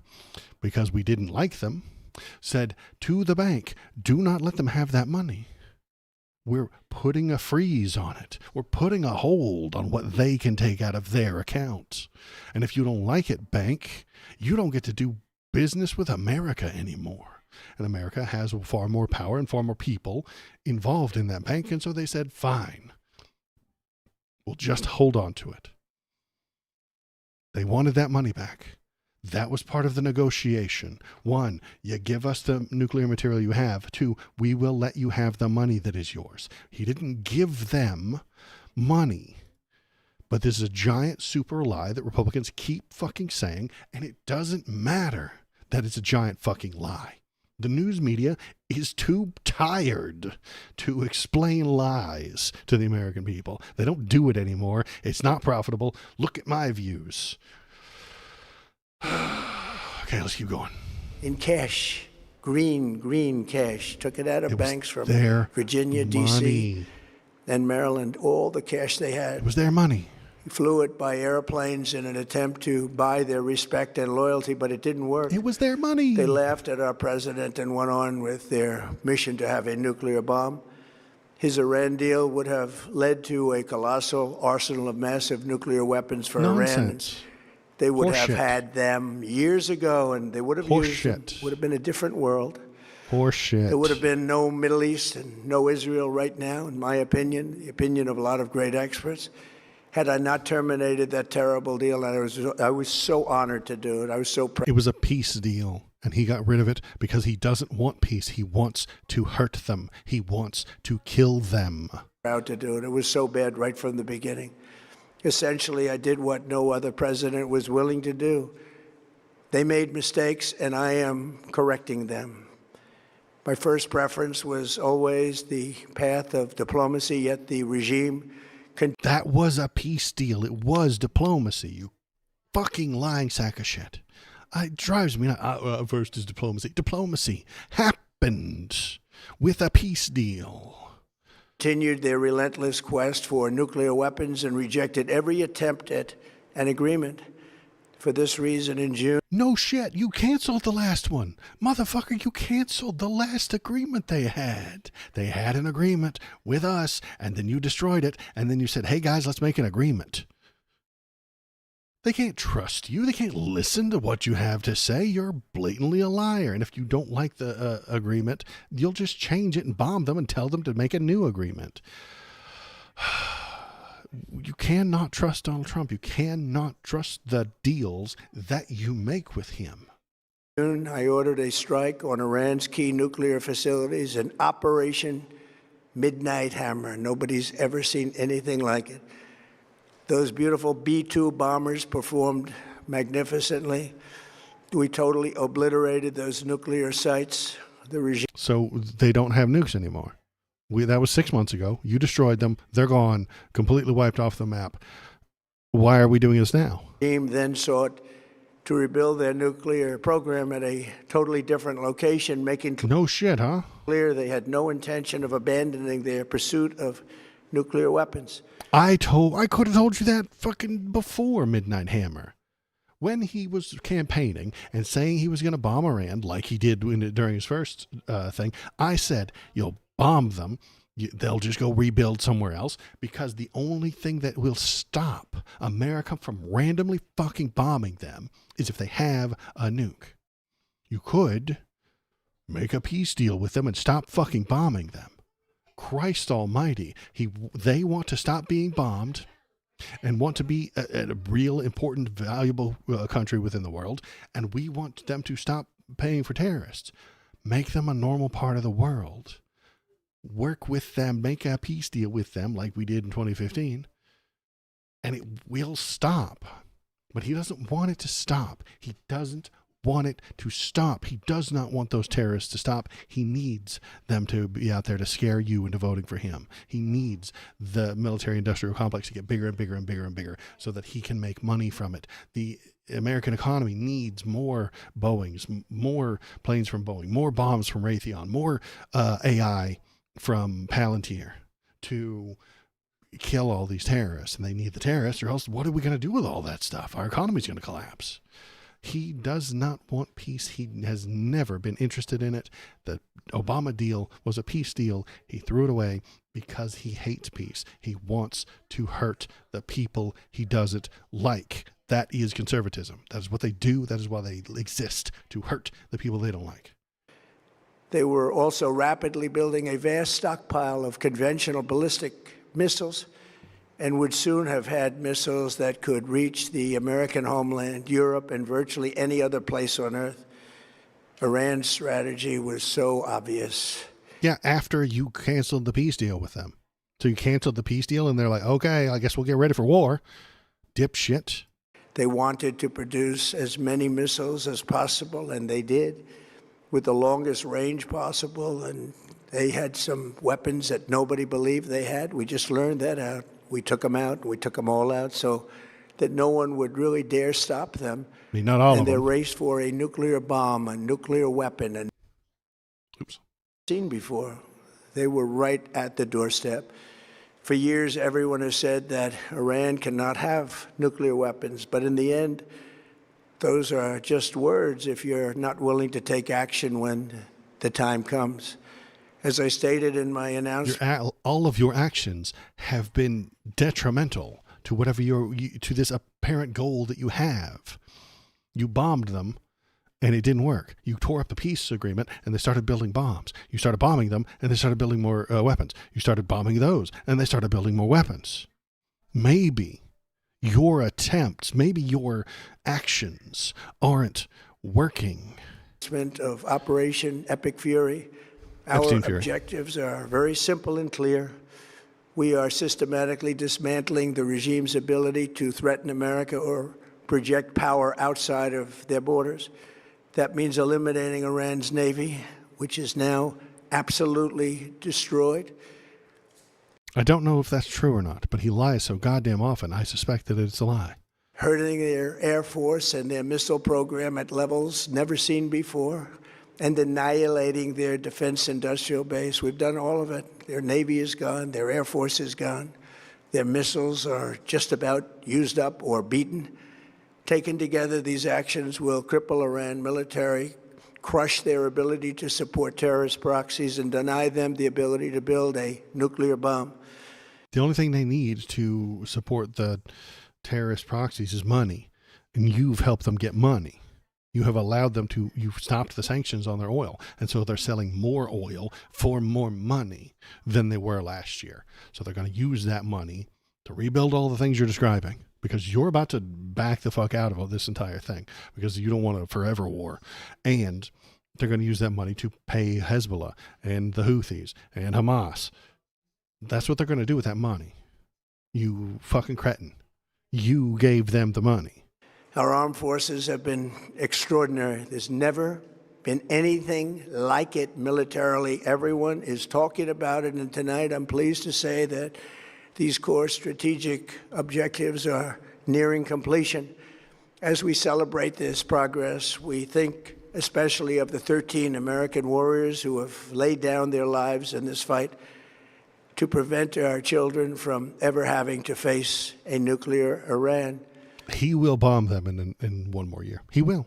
because we didn't like them, said to the bank, do not let them have that money. We're putting a freeze on it. We're putting a hold on what they can take out of their accounts. And if you don't like it, bank, you don't get to do business with America anymore. And America has far more power and far more people involved in that bank. And so they said, fine, we'll just hold on to it. They wanted that money back. That was part of the negotiation. 1, you give us the nuclear material you have. 2, we will let you have the money that is yours. He didn't give them money. But this is a giant super lie that Republicans keep fucking saying, and it doesn't matter that it's a giant fucking lie. The news media is too tired to explain lies to the American people. They don't do it anymore. It's not profitable. Look at my views. Okay, let's keep going. In cash, green cash. Took it out of banks from their Virginia, D.C., and Maryland, all the cash they had. It was their money. He flew it by airplanes in an attempt to buy their respect and loyalty, but it didn't work. It was their money. They laughed at our president and went on with their mission to have a nuclear bomb. His Iran deal would have led to a colossal arsenal of massive nuclear weapons for Nonsense. Iran. They would have Horseshit. had them years ago, and they would have used them. Would have been a different world. Horseshit. There would have been no Middle East and no Israel right now, in my opinion, the opinion of a lot of great experts. Had I not terminated that terrible deal, and I was so honored to do it. I was so proud. It was a peace deal, and he got rid of it because he doesn't want peace. He wants to hurt them. He wants to kill them. Proud to do it. It was so bad right from the beginning. Essentially, I did what no other president was willing to do. They made mistakes, and I am correcting them. My first preference was always the path of diplomacy, yet the regime that was a peace deal. It was diplomacy, you fucking lying sack of shit. It drives me nuts. First is diplomacy. Diplomacy happened with a peace deal. Continued their relentless quest for nuclear weapons and rejected every attempt at an agreement. For this reason, in June... No shit, you canceled the last one. Motherfucker, you canceled the last agreement they had. They had an agreement with us, and then you destroyed it, and then you said, hey guys, let's make an agreement. They can't trust you. They can't listen to what you have to say. You're blatantly a liar. And if you don't like the agreement, you'll just change it and bomb them and tell them to make a new agreement. You cannot trust Donald Trump. You cannot trust the deals that you make with him. June, I ordered a strike on Iran's key nuclear facilities, an Operation Midnight Hammer. Nobody's ever seen anything like it. Those beautiful B-2 bombers performed magnificently. We totally obliterated those nuclear sites. The regime. So they don't have nukes anymore. That was 6 months ago. You destroyed them. They're gone, completely wiped off the map. Why are we doing this now? The regime then sought to rebuild their nuclear program at a totally different location, making no shit, huh? Clear they had no intention of abandoning their pursuit of nuclear weapons. I could have told you that fucking before Midnight Hammer. When he was campaigning and saying he was going to bomb Iran like he did during his first thing, I said, you'll bomb them, they'll just go rebuild somewhere else, because the only thing that will stop America from randomly fucking bombing them is if they have a nuke. You could make a peace deal with them and stop fucking bombing them. Christ almighty, they want to stop being bombed and want to be a real important, valuable country within the world, and we want them to stop paying for terrorists. Make them a normal part of the world. Work with them, make a peace deal with them like we did in 2015, and it will stop. But he doesn't want it to stop. He doesn't want it to stop. He does not want those terrorists to stop. He needs them to be out there to scare you into voting for him. He needs the military-industrial complex to get bigger and bigger and bigger and bigger so that he can make money from it. The American economy needs more Boeings, more planes from Boeing, more bombs from Raytheon, more AI from Palantir to kill all these terrorists. And they need the terrorists, or else what are we going to do with all that stuff? Our economy's going to collapse. He does not want peace. He has never been interested in it. The Obama deal was a peace deal. He threw it away because he hates peace. He wants to hurt the people he doesn't like. That is conservatism. That is what they do. That is why they exist, to hurt the people they don't like. They were also rapidly building a vast stockpile of conventional ballistic missiles, and would soon have had missiles that could reach the American homeland, Europe, and virtually any other place on Earth. Iran's strategy was so obvious. Yeah, after you canceled the peace deal with them. So you canceled the peace deal, and they're like, okay, I guess we'll get ready for war. Dipshit. They wanted to produce as many missiles as possible, and they did, with the longest range possible, and they had some weapons that nobody believed they had. We just learned that out. We took them out. We took them all out so that no one would really dare stop them. I mean, not all of them. And their race for a nuclear bomb, a nuclear weapon, and seen before. They were right at the doorstep. For years, everyone has said that Iran cannot have nuclear weapons. But in the end, those are just words if you're not willing to take action when the time comes. As I stated in my announcement, all of your actions have been detrimental to whatever to this apparent goal that you have. You bombed them, and it didn't work. You tore up the peace agreement, and they started building bombs. You started bombing them, and they started building more weapons. You started bombing those, and they started building more weapons. Maybe your attempts, maybe your actions aren't working. Of Operation Epic Fury. Our objectives are very simple and clear. We are systematically dismantling the regime's ability to threaten America or project power outside of their borders. That means eliminating Iran's Navy, which is now absolutely destroyed. I don't know if that's true or not, but he lies so goddamn often, I suspect that it's a lie. Hurting their Air Force and their missile program at levels never seen before, and annihilating their defense industrial base. We've done all of it. Their Navy is gone. Their Air Force is gone. Their missiles are just about used up or beaten. Taken together, these actions will cripple Iran military, crush their ability to support terrorist proxies, and deny them the ability to build a nuclear bomb. The only thing they need to support the terrorist proxies is money, and you've helped them get money. You have allowed them to, you've stopped the sanctions on their oil. And so they're selling more oil for more money than they were last year. So they're going to use that money to rebuild all the things you're describing, because you're about to back the fuck out of this entire thing because you don't want a forever war. And they're going to use that money to pay Hezbollah and the Houthis and Hamas. That's what they're going to do with that money. You fucking cretin. You gave them the money. Our armed forces have been extraordinary. There's never been anything like it militarily. Everyone is talking about it, and tonight I'm pleased to say that these core strategic objectives are nearing completion. As we celebrate this progress, we think especially of the 13 American warriors who have laid down their lives in this fight to prevent our children from ever having to face a nuclear Iran. He will bomb them in one more year. He will.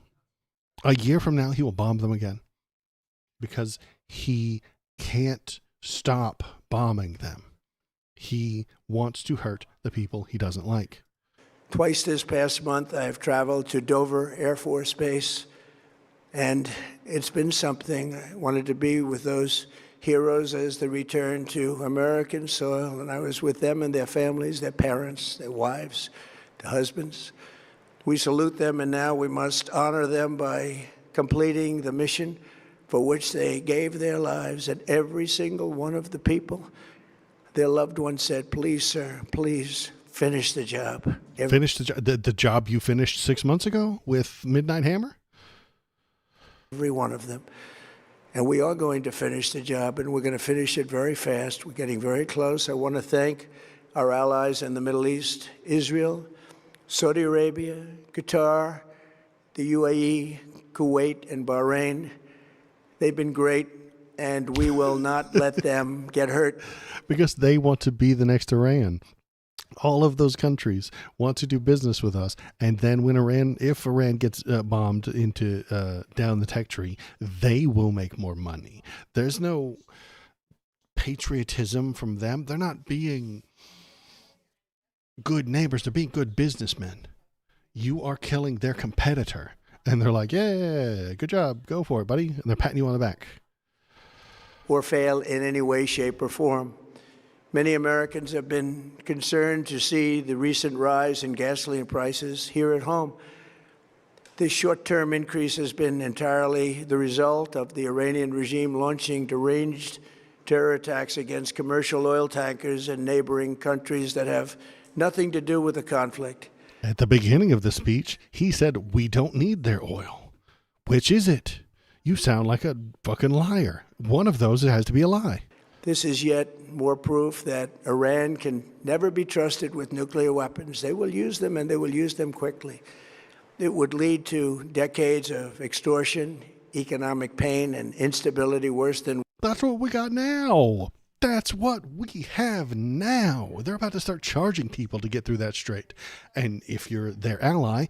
A year from now, he will bomb them again because he can't stop bombing them. He wants to hurt the people he doesn't like. Twice this past month, I've traveled to Dover Air Force Base, and it's been something. I wanted to be with those heroes as they return to American soil, and I was with them and their families, their parents, their wives, their husbands. We salute them, and now we must honor them by completing the mission for which they gave their lives. And every single one of the people, their loved ones said, please, sir, please finish the job. Finish the job you finished 6 months ago with Midnight Hammer? Every one of them. And we are going to finish the job, and we're going to finish it very fast. We're getting very close. I want to thank our allies in the Middle East, Israel, Saudi Arabia, Qatar, the UAE, Kuwait, and Bahrain. They've been great, and we will not let them get hurt. Because they want to be the next Iran. All of those countries want to do business with us, and then if Iran gets bombed into down the tech tree, they will make more money. There's no patriotism from them. They're not being good neighbors. They're being good businessmen. You are killing their competitor, and they're like, "Yeah, good job, go for it, buddy," and they're patting you on the back. Or fail in any way, shape, or form. Many Americans have been concerned to see the recent rise in gasoline prices here at home. This short-term increase has been entirely the result of the Iranian regime launching deranged terror attacks against commercial oil tankers in neighboring countries that have nothing to do with the conflict. At the beginning of the speech, he said, "We don't need their oil." Which is it? You sound like a fucking liar. One of those has to be a lie. This is yet more proof that Iran can never be trusted with nuclear weapons. They will use them, and they will use them quickly. It would lead to decades of extortion, economic pain, and instability worse than... That's what we got now. That's what we have now. They're about to start charging people to get through that strait. And if you're their ally,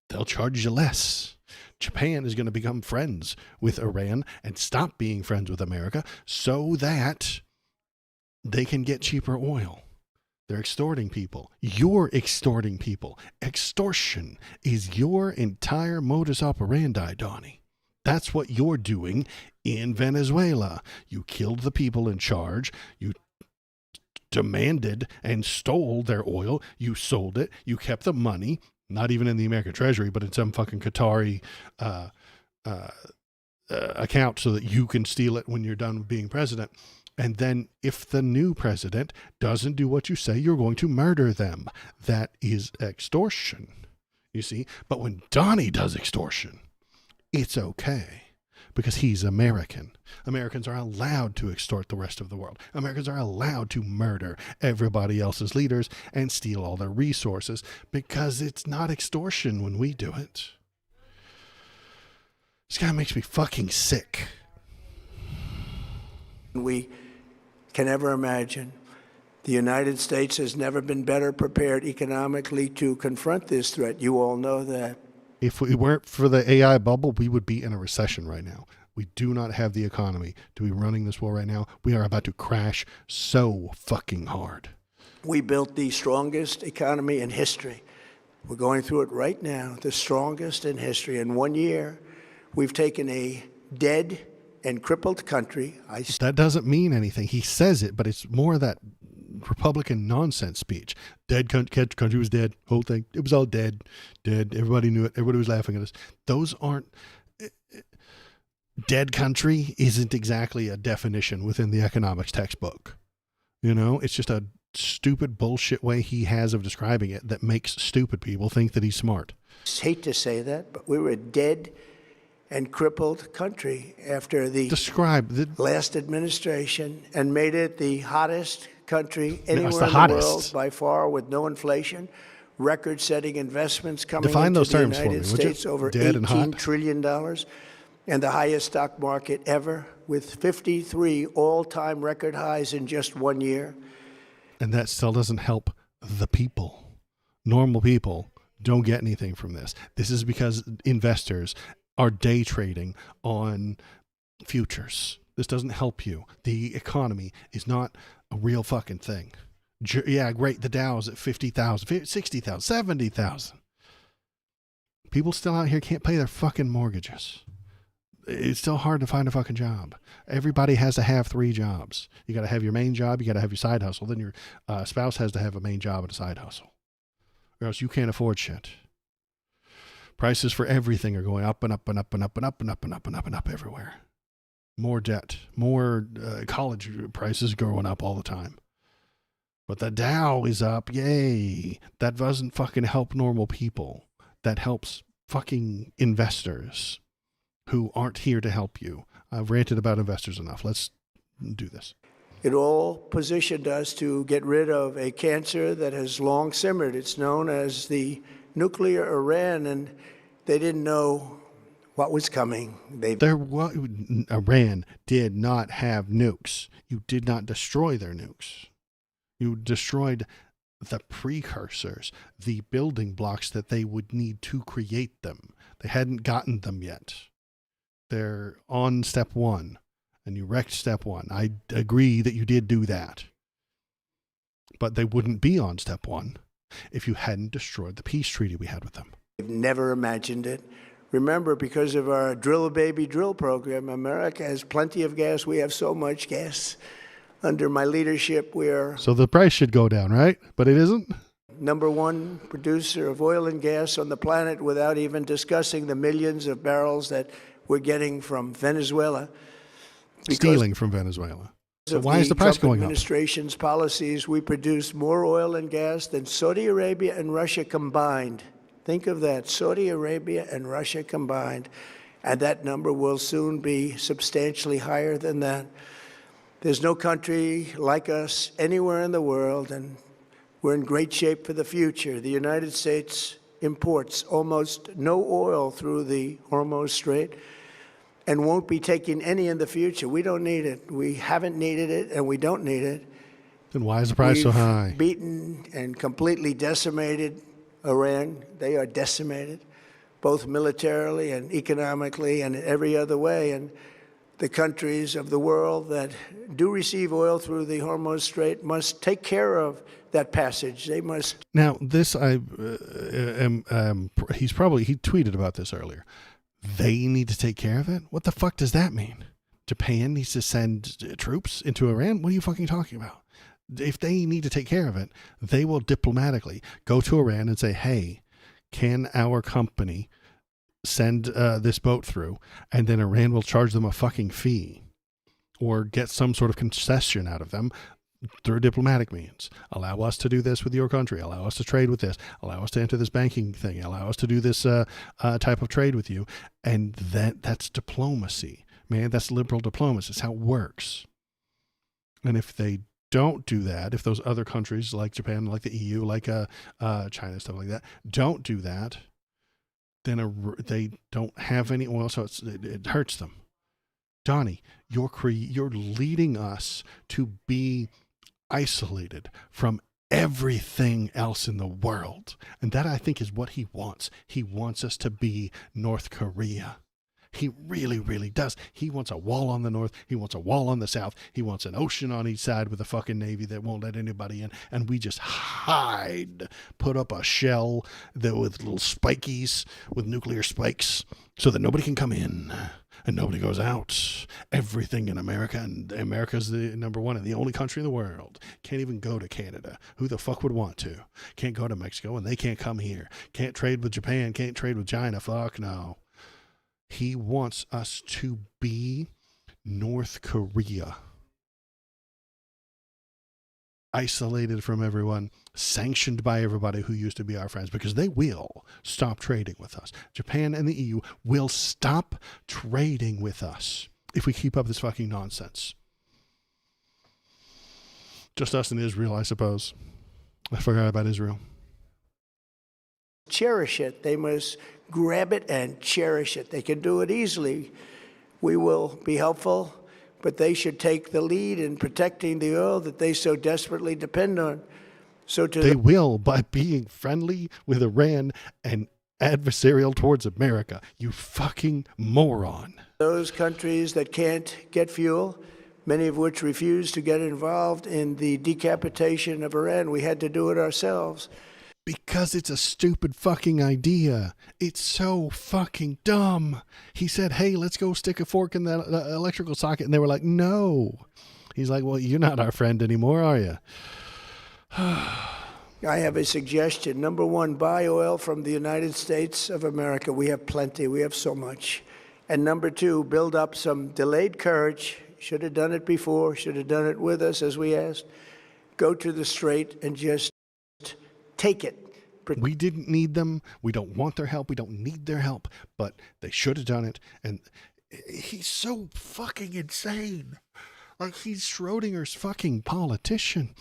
they'll charge you less. Japan is going to become friends with Iran and stop being friends with America so that they can get cheaper oil. They're extorting people. You're extorting people. Extortion is your entire modus operandi, Donnie. That's what you're doing in Venezuela. You killed the people in charge. You demanded and stole their oil. You sold it. You kept the money, not even in the American Treasury, but in some fucking Qatari account so that you can steal it when you're done being president. And then if the new president doesn't do what you say, you're going to murder them. That is extortion, you see. But when Donnie does extortion, it's okay because he's American. Americans are allowed to extort the rest of the world. Americans are allowed to murder everybody else's leaders and steal all their resources because it's not extortion when we do it. This guy makes me fucking sick. We can ever imagine. The United States has never been better prepared economically to confront this threat. You all know that. If we weren't for the AI bubble, we would be in a recession right now. We do not have the economy to be running this war right now. We are about to crash so fucking hard. We built the strongest economy in history. We're going through it right now, the strongest in history. In 1 year, we've taken a dead and crippled country. That doesn't mean anything. He says it, but it's more of that Republican nonsense speech. Dead country was dead. Whole thing. It was all dead. Dead. Everybody knew it. Everybody was laughing at us. Those aren't... Dead country isn't exactly a definition within the economics textbook. You know, it's just a stupid bullshit way he has of describing it that makes stupid people think that he's smart. I hate to say that, but we were a dead and crippled country after the last administration and made it the hottest country anywhere in the world by far with no inflation, record-setting investments coming into the United States, over $18 trillion, and the highest stock market ever with 53 all-time record highs in just 1 year. And that still doesn't help the people. Normal people don't get anything from this. This is because investors are day trading on futures. This doesn't help you. The economy is not a real fucking thing. Yeah, great. The Dow's at 50,000, 60,000, 70,000. People still out here can't pay their fucking mortgages. It's still hard to find a fucking job. Everybody has to have 3 jobs. You got to have your main job. You got to have your side hustle. Then your spouse has to have a main job and a side hustle, or else you can't afford shit. Prices for everything are going up and up and up and up and up and up and up and up and up everywhere. More debt, more college prices going up all the time. But the Dow is up. Yay. That doesn't fucking help normal people. That helps fucking investors who aren't here to help you. I've ranted about investors enough. Let's do this. It all positioned us to get rid of a cancer that has long simmered. It's known as the nuclear Iran, and they didn't know what was coming. Iran did not have nukes. You did not destroy their nukes. You destroyed the precursors, the building blocks that they would need to create them. They hadn't gotten them yet. They're on step one, and you wrecked step one. I agree that you did do that. But they wouldn't be on step one if you hadn't destroyed the peace treaty we had with them. We've never imagined it. Remember, because of our drill baby drill program, America has plenty of gas. We have so much gas. Under my leadership, we're So the price should go down, right? But it isn't? number one producer of oil and gas on the planet, without even discussing the millions of barrels that we're getting from Venezuela. Stealing from Venezuela. So Of why is the price Trump going up? administration's policies, we produce more oil and gas than Saudi Arabia and Russia combined. Think of that, Saudi Arabia and Russia combined. And that number will soon be substantially higher than that. There's no country like us anywhere in the world, and we're in great shape for the future. The United States imports almost no oil through the Hormuz Strait and won't be taking any in the future. We don't need it. We haven't needed it, and we don't need it. Then why is the price so high? We've beaten and completely decimated Iran. They are decimated, both militarily and economically and in every other way. And the countries of the world that do receive oil through the Hormuz Strait must take care of that passage. They must. Now, this he tweeted about this earlier. They need to take care of it? What the fuck does that mean? Japan needs to send troops into Iran? What are you fucking talking about? If they need to take care of it, they will diplomatically go to Iran and say, hey, can our company send this boat through? And then Iran will charge them a fucking fee or get some sort of concession out of them through diplomatic means. Allow us to do this with your country. Allow us to trade with this. Allow us to enter this banking thing. Allow us to do this type of trade with you. And that's diplomacy, man. That's liberal diplomacy. It's how it works. And if they don't do that, if those other countries like Japan, like the EU, like China, stuff like that, don't do that, then they don't have any oil, so it hurts them. Donnie, you're leading us to be isolated from everything else in the world. And that, I think, is what he wants. He wants us to be North Korea. He really, really does. He wants a wall on the north. He wants a wall on the south. He wants an ocean on each side with a fucking navy that won't let anybody in. And we just hide, put up a shell with little spikies, with nuclear spikes, so that nobody can come in and nobody goes out. Everything in America, and America's the number one and the only country in the world. Can't even go to Canada. Who the fuck would want to? Can't go to Mexico, and they can't come here. Can't trade with Japan. Can't trade with China. Fuck no. He wants us to be North Korea. Isolated from everyone, sanctioned by everybody who used to be our friends, because they will stop trading with us. Japan and the EU will stop trading with us if we keep up this fucking nonsense. Just us and Israel, I suppose. I forgot about Israel. Cherish it. They must grab it and cherish it. They can do it easily. We will be helpful, but they should take the lead in protecting the oil that they so desperately depend on. They will, by being friendly with Iran and adversarial towards America. You fucking moron. Those countries that can't get fuel, many of which refuse to get involved in the decapitation of Iran, we had to do it ourselves. Because it's a stupid fucking idea. It's so fucking dumb. He said, hey, let's go stick a fork in that electrical socket. And they were like, no. He's like, well, you're not our friend anymore, are you? I have a suggestion. Number one, buy oil from the United States of America. We have plenty. We have so much. And number two, build up some delayed courage. Should have done it before. Should have done it with us, as we asked. go to the strait and just take it. We didn't need them. We don't want their help. We don't need their help. But they should have done it. And he's so fucking insane. Like, he's Schrodinger's fucking politician.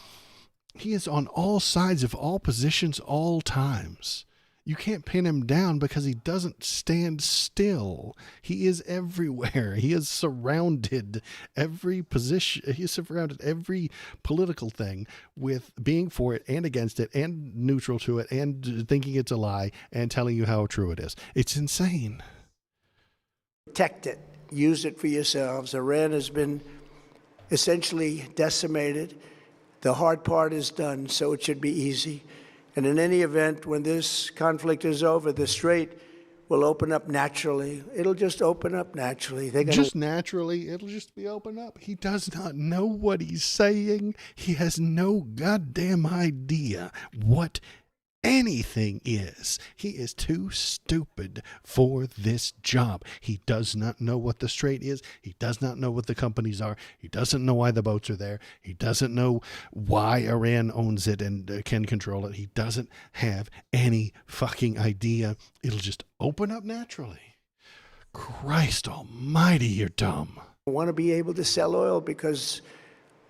He is on all sides of all positions, all times. You can't pin him down because he doesn't stand still. He is everywhere. He is surrounded every position. He is surrounded every political thing with being for it and against it and neutral to it and thinking it's a lie and telling you how true it is. It's insane. Protect it. Use it for yourselves. Iran has been essentially decimated. The hard part is done, so it should be easy. And in any event, when this conflict is over, the strait will open up naturally. It'll just open up naturally. Just naturally, it'll just be open up. He does not know what he's saying. He has no goddamn idea what anything is. He is too stupid for this job. He does not know what the strait is. He does not know what the companies are. He doesn't know why the boats are there. He doesn't know why Iran owns it and can control it. He doesn't have any fucking idea. It'll just open up naturally. Christ almighty, you're dumb. Want to be able to sell oil because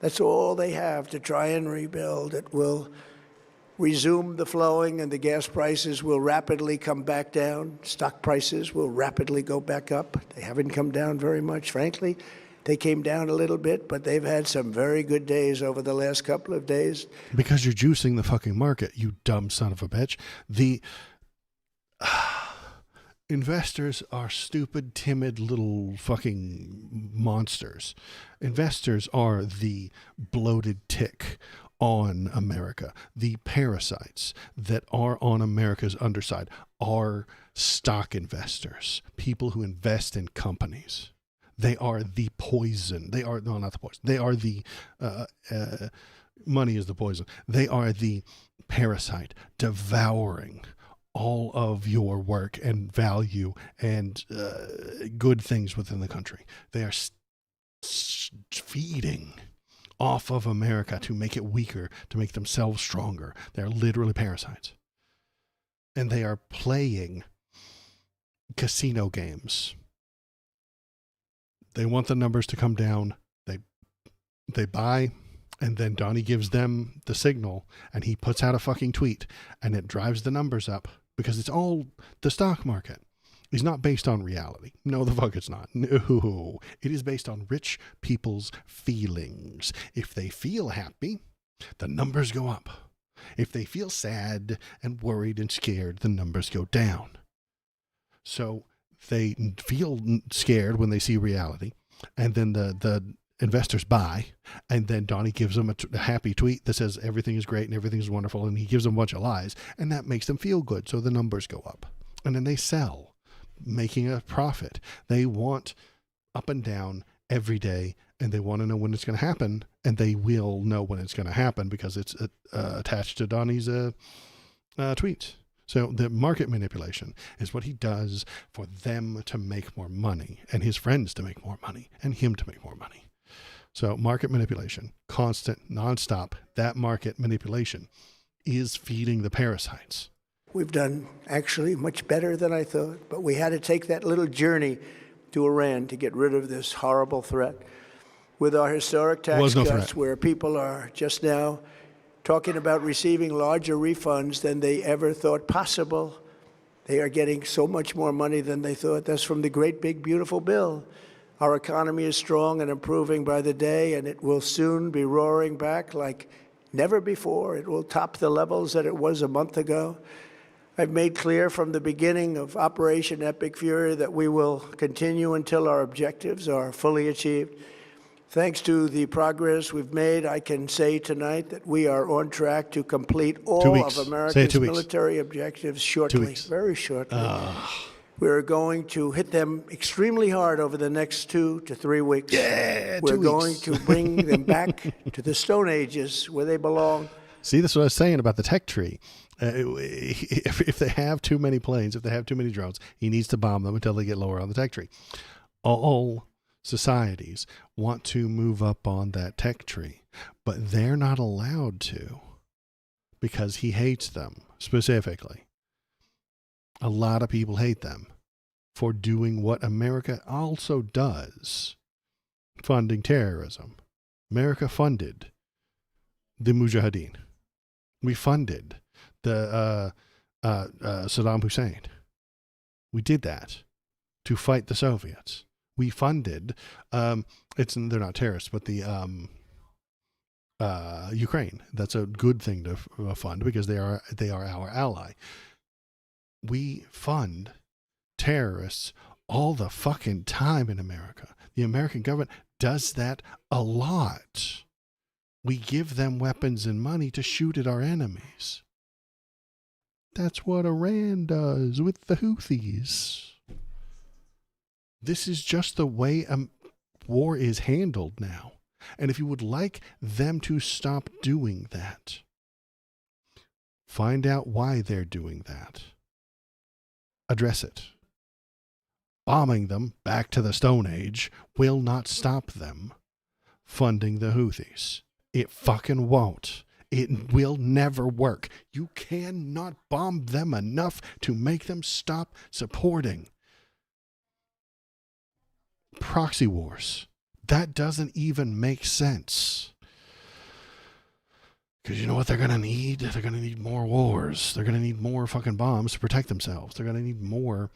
that's all they have to try and rebuild. It will resume the flowing, and the gas prices will rapidly come back down. Stock prices will rapidly go back up. They haven't come down very much, frankly. They came down a little bit, but they've had some very good days over the last couple of days. Because you're juicing the fucking market, you dumb son of a bitch. The investors are stupid, timid little fucking monsters. Investors are the bloated tick on America. The parasites that are on America's underside are stock investors, people who invest in companies. They are the poison. They are, no, not the poison. They are the, money is the poison. They are the parasite devouring all of your work and value and good things within the country. They are feeding off of America to make it weaker, to make themselves stronger. They're literally parasites. And they are playing casino games. They want the numbers to come down. They buy, and then Donnie gives them the signal, and he puts out a fucking tweet, and it drives the numbers up because it's all the stock market. Is not based on reality. No, the fuck it's not. No, it is based on rich people's feelings. If they feel happy, the numbers go up. If they feel sad and worried and scared, the numbers go down. So they feel scared when they see reality, and then the investors buy, and then Donnie gives them a happy tweet that says everything is great and everything is wonderful, and he gives them a bunch of lies, and that makes them feel good, so the numbers go up. And then they sell, making a profit. They want up and down every day, and they want to know when it's going to happen, and they will know when it's going to happen because it's attached to Donnie's tweets. So the market manipulation is what he does for them to make more money, and his friends to make more money, and him to make more money. So market manipulation, constant, nonstop, that market manipulation is feeding the parasites. We've done actually much better than I thought, but we had to take that little journey to Iran to get rid of this horrible threat. With our historic tax cuts, where people are just now talking about receiving larger refunds than they ever thought possible. They are getting so much more money than they thought. That's from the great, big, beautiful bill. Our economy is strong and improving by the day, and it will soon be roaring back like never before. It will top the levels that it was a month ago. I've made clear from the beginning of Operation Epic Fury that we will continue until our objectives are fully achieved. Thanks to the progress we've made, I can say tonight that we are on track to complete all of America's military objectives shortly, very shortly. We're going to hit them extremely hard over the next 2 to 3 weeks. Yeah, we're going to bring them back to the Stone Ages where they belong. See, that's what I was saying about the tech tree. If they have too many planes, if they have too many drones, he needs to bomb them until they get lower on the tech tree. All societies want to move up on that tech tree, but they're not allowed to because he hates them specifically. A lot of people hate them for doing what America also does, funding terrorism. America funded the Mujahideen. We funded the Saddam Hussein. We did that to fight the Soviets. We funded, they're not terrorists, but the Ukraine. That's a good thing to fund because they are our ally. We fund terrorists all the fucking time in America. The American government does that a lot. We give them weapons and money to shoot at our enemies. That's what Iran does with the Houthis. This is just the way war is handled now. And if you would like them to stop doing that, find out why they're doing that. Address it. Bombing them back to the Stone Age will not stop them funding the Houthis. It fucking won't. It will never work. You cannot bomb them enough to make them stop supporting proxy wars. That doesn't even make sense. Because you know what they're going to need? They're going to need more wars. They're going to need more fucking bombs to protect themselves. They're going to need more.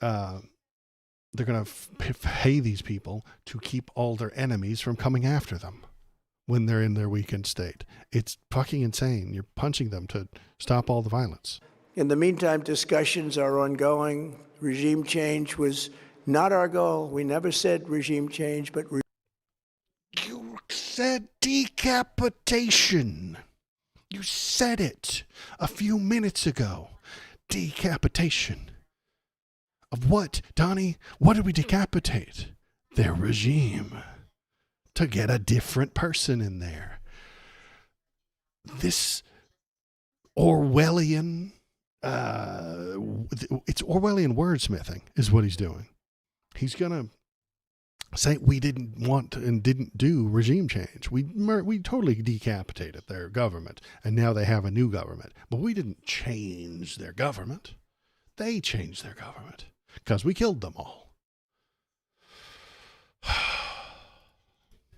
They're going to pay these people to keep all their enemies from coming after them when they're in their weakened state. It's fucking insane. You're punching them to stop all the violence. In the meantime, discussions are ongoing. Regime change was not our goal. We never said regime change, but you said decapitation. You said it a few minutes ago. Decapitation. Of what, Donnie? What did we decapitate? Their regime. To get a different person in there. This Orwellian, it's Orwellian wordsmithing is what he's doing. He's going to say we didn't want and didn't do regime change. We totally decapitated their government, and now they have a new government. But we didn't change their government. They changed their government because we killed them all.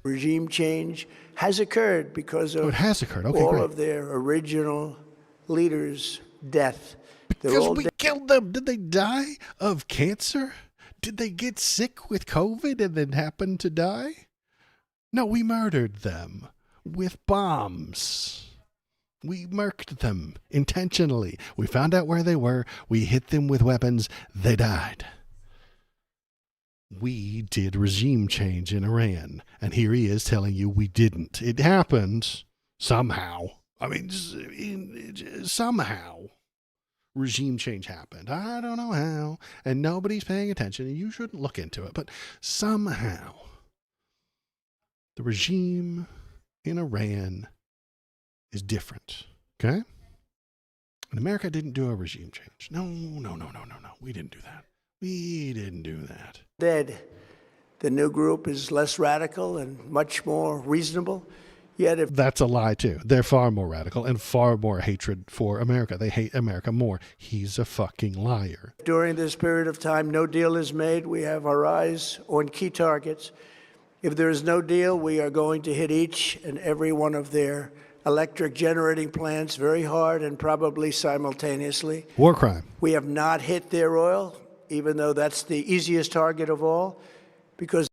Regime change has occurred because of it has occurred. Okay, all great. of their original leaders' death. Because we killed them. Did they die of cancer? Did they get sick with COVID and then happen to die? No, we murdered them with bombs. We murked them intentionally. We found out where they were. We hit them with weapons. They died. We did regime change in Iran. And here he is telling you we didn't. It happened somehow. I mean, somehow. Regime change happened. I don't know how. And nobody's paying attention. And you shouldn't look into it. But somehow, the regime in Iran is different. Okay? And America didn't do a regime change. No. We didn't do that. We didn't do that. Dead. The new group is less radical and much more reasonable. Yet if that's a lie too. They're far more radical and far more hatred for America. They hate America more. He's a fucking liar. During this period of time, no deal is made. We have our eyes on key targets. If there is no deal, we are going to hit each and every one of their electric generating plants very hard and probably simultaneously. War crime. We have not hit their oil, even though that's the easiest target of all, because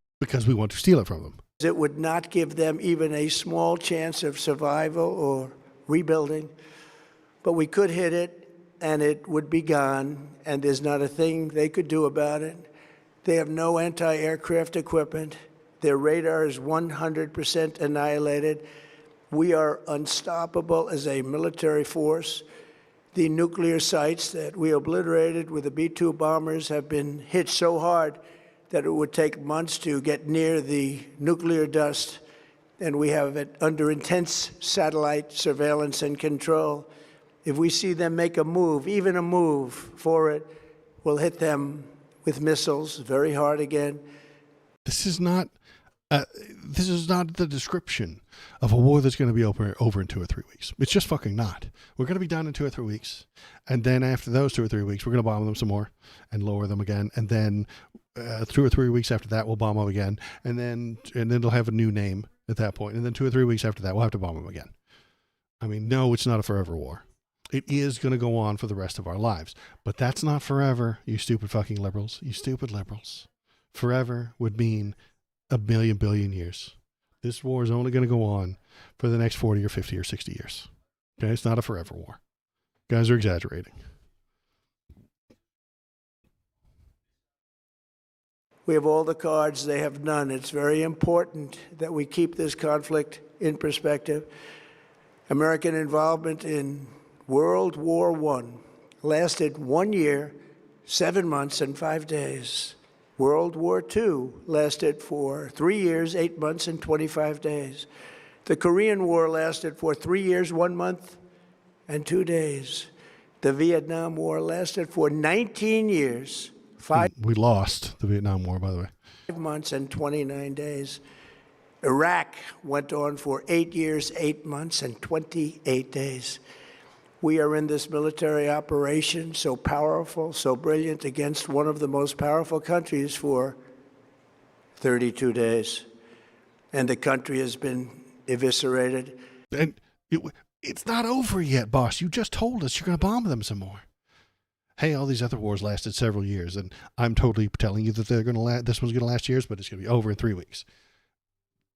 we want to steal it from them. It would not give them even a small chance of survival or rebuilding. But we could hit it, and it would be gone, and there's not a thing they could do about it. They have no anti-aircraft equipment. Their radar is 100% annihilated. We are unstoppable as a military force. The nuclear sites that we obliterated with the B-2 bombers have been hit so hard that it would take months to get near the nuclear dust, and we have it under intense satellite surveillance and control. If we see them make a move, even a move for it, we'll hit them with missiles very hard again. This is not the description of a war that's going to be over in 2 or 3 weeks. It's just fucking not. We're going to be done in 2 or 3 weeks. And then after those 2 or 3 weeks, we're going to bomb them some more and lower them again. And then 2 or 3 weeks after that, we'll bomb them again. And then they'll have a new name at that point. And then 2 or 3 weeks after that, we'll have to bomb them again. I mean, no, it's not a forever war. It is going to go on for the rest of our lives. But that's not forever, you stupid fucking liberals. You stupid liberals. Forever would mean a billion years. This war is only going to go on for the next 40 or 50 or 60 years. Okay, it's not a forever war. You guys are exaggerating. We have all the cards, they have none. It's very important that we keep this conflict in perspective. American involvement in World War I lasted 1 year, 7 months, and 5 days. World War II lasted for 3 years, 8 months, and 25 days. The Korean War lasted for 3 years, 1 month, and 2 days. The Vietnam War lasted for 19 years, 5 We lost the Vietnam War, by the way. months, and 29 days. Iraq went on for 8 years, 8 months, and 28 days. We are in this military operation, so powerful, so brilliant, against one of the most powerful countries for 32 days. And the country has been eviscerated. And it's not over yet, boss. You just told us you're going to bomb them some more. Hey, all these other wars lasted several years, and I'm totally telling you that this one's going to last years, but it's going to be over in 3 weeks.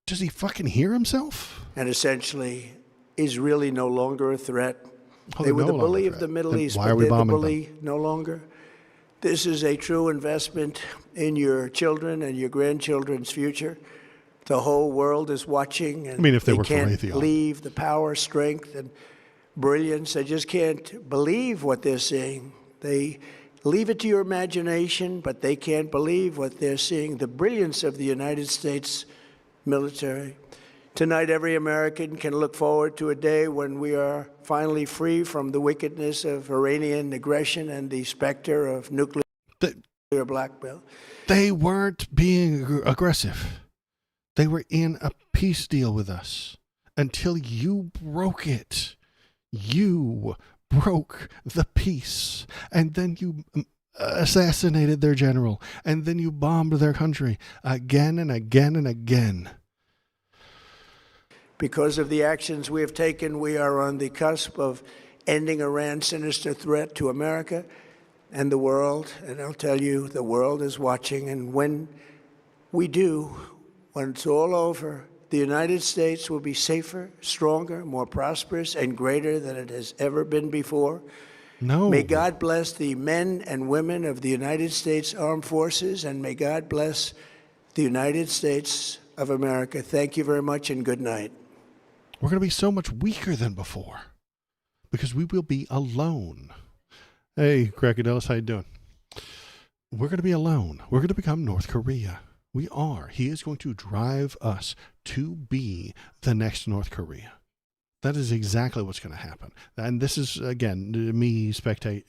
Does he fucking hear himself? And essentially is really no longer a threat. Oh, They were no the longer bully a of the threat. Middle Then East, why but are we they're the bombing bully no longer. This is a true investment in your children and your grandchildren's future. The whole world is watching, and I mean, if they they work for can't Raytheon. believe the power, strength, and brilliance. They just can't believe what they're seeing. They leave it to your imagination, but they can't believe what they're seeing, the brilliance of the United States military. Tonight, every American can look forward to a day when we are finally free from the wickedness of Iranian aggression and the specter of nuclear blackmail. They weren't being aggressive. They were in a peace deal with us until you broke it. You broke the peace, and then you assassinated their general, and then you bombed their country again and again and again. Because of the actions we have taken, we are on the cusp of ending Iran's sinister threat to America and the world. And I'll tell you, the world is watching. And when we do, when it's all over, the United States will be safer, stronger, more prosperous, and greater than it has ever been before. No. May God bless the men and women of the United States Armed Forces, and may God bless the United States of America. Thank you very much, and good night. We're going to be so much weaker than before because we will be alone. Hey, Crocodilis, how you doing? We're going to be alone. We're going to become North Korea. We are. He is going to drive us to be the next North Korea. That is exactly what's going to happen. And this is, again, me speculating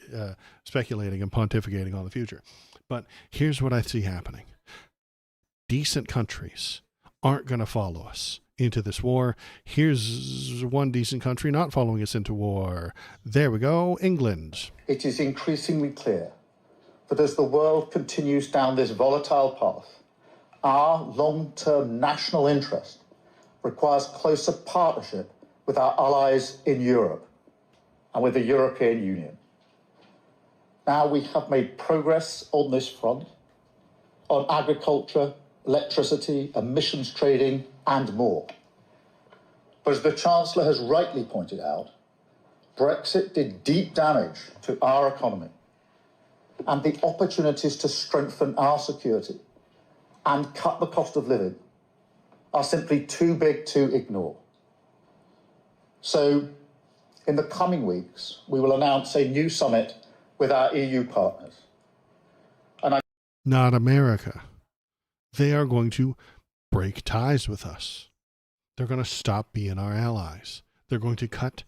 and pontificating on the future. But here's what I see happening. Decent countries aren't going to follow us into this war. Here's one decent country not following us into war. There we go, England. It is increasingly clear that as the world continues down this volatile path, our long-term national interest requires closer partnership with our allies in Europe and with the European Union. Now we have made progress on this front, on agriculture, electricity, emissions trading, and more. But as the Chancellor has rightly pointed out, Brexit did deep damage to our economy, and the opportunities to strengthen our security and cut the cost of living are simply too big to ignore. So, in the coming weeks, we will announce a new summit with our EU partners. Not America. They are going to break ties with us. They're going to stop being our allies. They're going to cut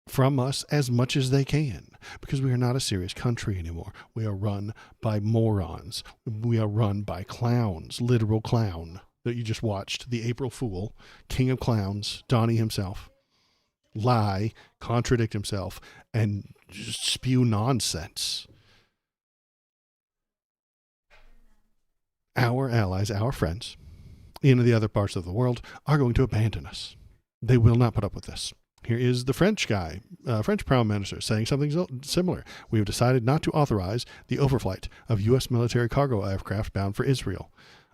from us as much as they can, because we are not a serious country anymore. We are run by morons. We are run by clowns, literal clown that you just watched, the April Fool, king of clowns, Donnie himself, lie, contradict himself, and just spew nonsense. Our allies, our friends in the other parts of the world are going to abandon us. They will not put up with this. Here is the French guy, French Prime Minister, saying something similar. We have decided not to authorize the overflight of U.S. military cargo aircraft bound for Israel.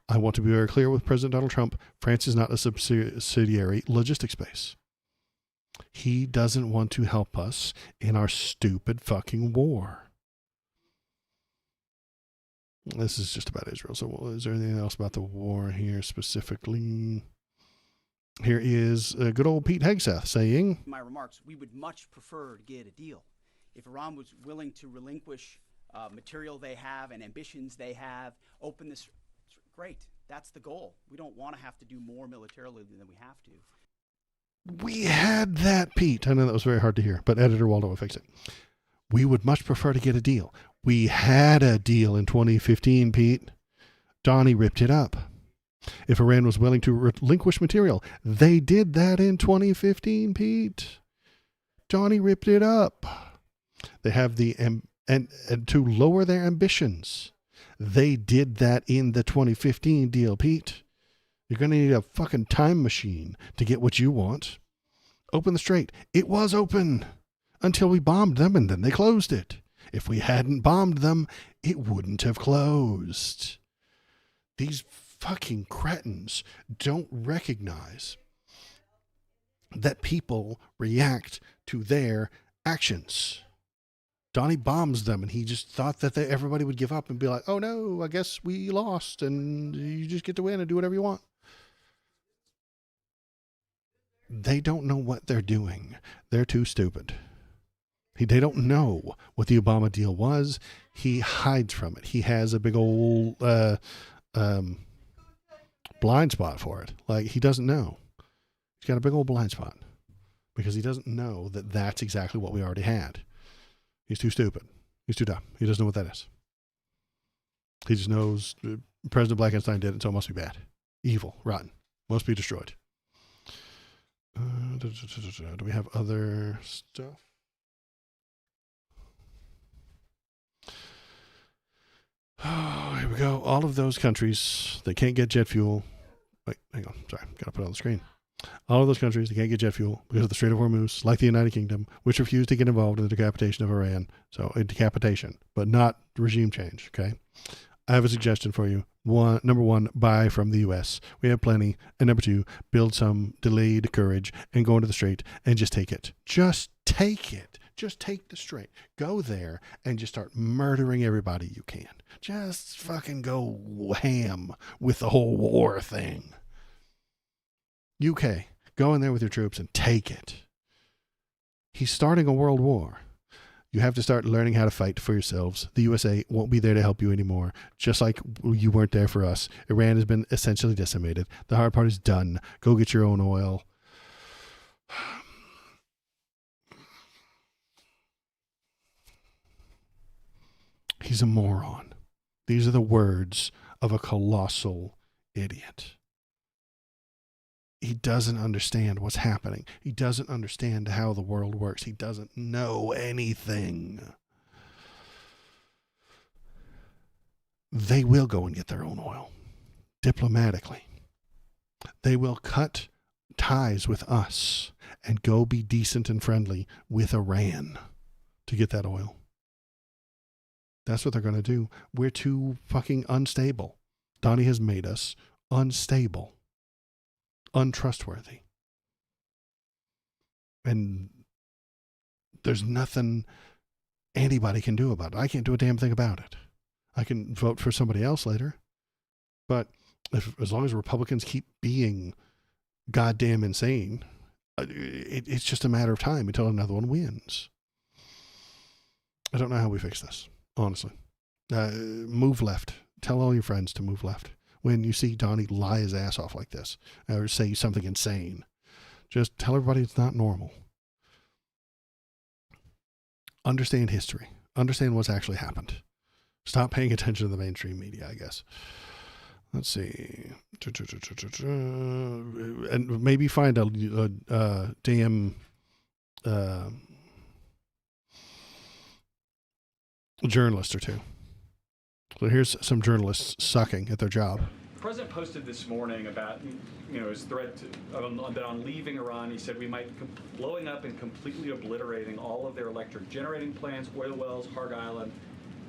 I want to be very clear with President Donald Trump. France is not a subsidiary logistics base. He doesn't want to help us in our stupid fucking war. This is just about Israel. So is there anything else about the war here specifically? Here is good old Pete Hegseth saying, in my remarks, we would much prefer to get a deal. If Iran was willing to relinquish material they have and ambitions they have, open this, great. That's the goal. We don't want to have to do more militarily than we have to. We had that, Pete. I know that was very hard to hear, but Editor Waldo will fix it. We would much prefer to get a deal. We had a deal in 2015, Pete. Donnie ripped it up. If Iran was willing to relinquish material, they did that in 2015, Pete. Donnie ripped it up. They have the and to lower their ambitions. They did that in the 2015 deal, Pete. You're going to need a fucking time machine to get what you want. Open the strait. It was open until we bombed them, and then they closed it. If we hadn't bombed them, it wouldn't have closed. These fucking cretins don't recognize that people react to their actions. Donnie bombs them, and he just thought that everybody would give up and be like, oh no, I guess we lost, and you just get to win and do whatever you want. They don't know what they're doing. They're too stupid. They don't know what the Obama deal was. He hides from it. He has a big old blind spot for it. Like, he doesn't know. He's got a big old blind spot because he doesn't know that that's exactly what we already had. He's too stupid. He's too dumb. He doesn't know what that is. He just knows President Blackenstein did it, so it must be bad. Evil, rotten, must be destroyed. Do we have other stuff? Oh, here we go. All of those countries that can't get jet fuel. Wait, hang on. Sorry, got to put it on the screen. All of those countries that can't get jet fuel because of the Strait of Hormuz, like the United Kingdom, which refused to get involved in the decapitation of Iran. So a decapitation, but not regime change. Okay. I have a suggestion for you. Number one, buy from the U.S. We have plenty. And number two, build some delayed courage and go into the strait and just take it. Just take it. Just take the strait. Go there and just start murdering everybody you can. Just fucking go ham with the whole war thing. UK, go in there with your troops and take it. He's starting a world war. You have to start learning how to fight for yourselves. The USA won't be there to help you anymore, just like you weren't there for us. Iran has been essentially decimated. The hard part is done. Go get your own oil. He's a moron. These are the words of a colossal idiot. He doesn't understand what's happening. He doesn't understand how the world works. He doesn't know anything. They will go and get their own oil diplomatically. They will cut ties with us and go be decent and friendly with Iran to get that oil. That's what they're going to do. We're too fucking unstable. Donnie has made us unstable, untrustworthy. And there's nothing anybody can do about it. I can't do a damn thing about it. I can vote for somebody else later. But as long as Republicans keep being goddamn insane, it's just a matter of time until another one wins. I don't know how we fix this, honestly. Move left. Tell all your friends to move left. When you see Donnie lie his ass off like this, or say something insane, just tell everybody it's not normal. Understand history. Understand what's actually happened. Stop paying attention to the mainstream media, I guess. Let's see. And maybe find a damn journalist or two. So here's some journalists sucking at their job. The president posted this morning about, his threat that on leaving Iran, he said we might blowing up and completely obliterating all of their electric generating plants, oil wells, Harg Island,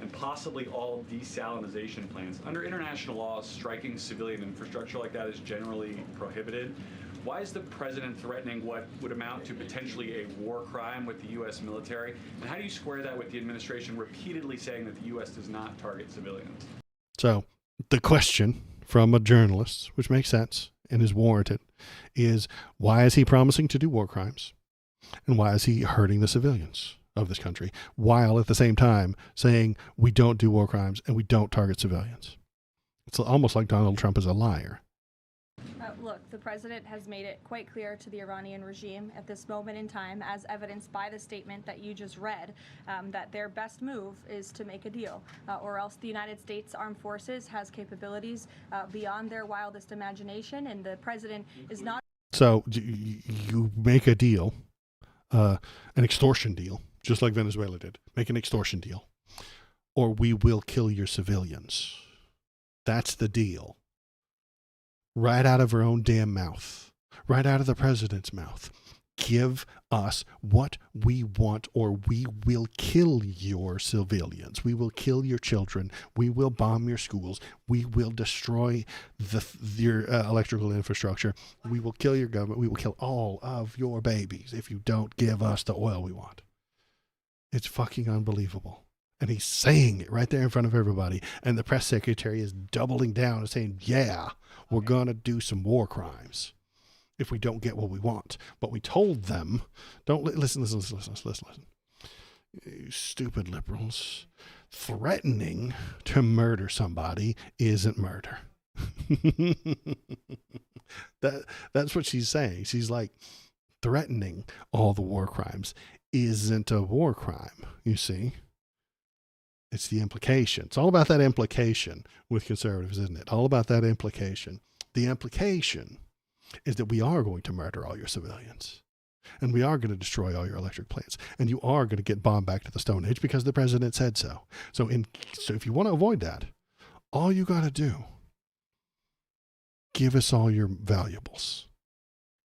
and possibly all desalinization plants. Under international law, striking civilian infrastructure like that is generally prohibited. Why is the president threatening what would amount to potentially a war crime with the U.S. military? And how do you square that with the administration repeatedly saying that the U.S. does not target civilians? So the question from a journalist, which makes sense and is warranted, is why is he promising to do war crimes? And why is he hurting the civilians of this country, while at the same time saying we don't do war crimes and we don't target civilians? It's almost like Donald Trump is a liar. Look, the president has made it quite clear to the Iranian regime at this moment in time, as evidenced by the statement that you just read, that their best move is to make a deal, or else the United States Armed Forces has capabilities beyond their wildest imagination, and the president is not. So you make a deal, an extortion deal, just like Venezuela did. Make an extortion deal, or we will kill your civilians. That's the deal. Right out of her own damn mouth. Right out of the president's mouth. Give us what we want, or we will kill your civilians. We will kill your children. We will bomb your schools. We will destroy your electrical infrastructure. We will kill your government. We will kill all of your babies if you don't give us the oil we want. It's fucking unbelievable. And he's saying it right there in front of everybody. And the press secretary is doubling down and saying, yeah, we're going to do some war crimes if we don't get what we want. But we told them, don't listen. You stupid liberals. Threatening to murder somebody isn't murder. That's what she's saying. She's like, threatening all the war crimes isn't a war crime, you see. It's the implication. It's all about that implication with conservatives, isn't it? All about that implication. The implication is that we are going to murder all your civilians. And we are going to destroy all your electric plants. And you are going to get bombed back to the Stone Age because the president said so. So if you want to avoid that, all you got to do, give us all your valuables.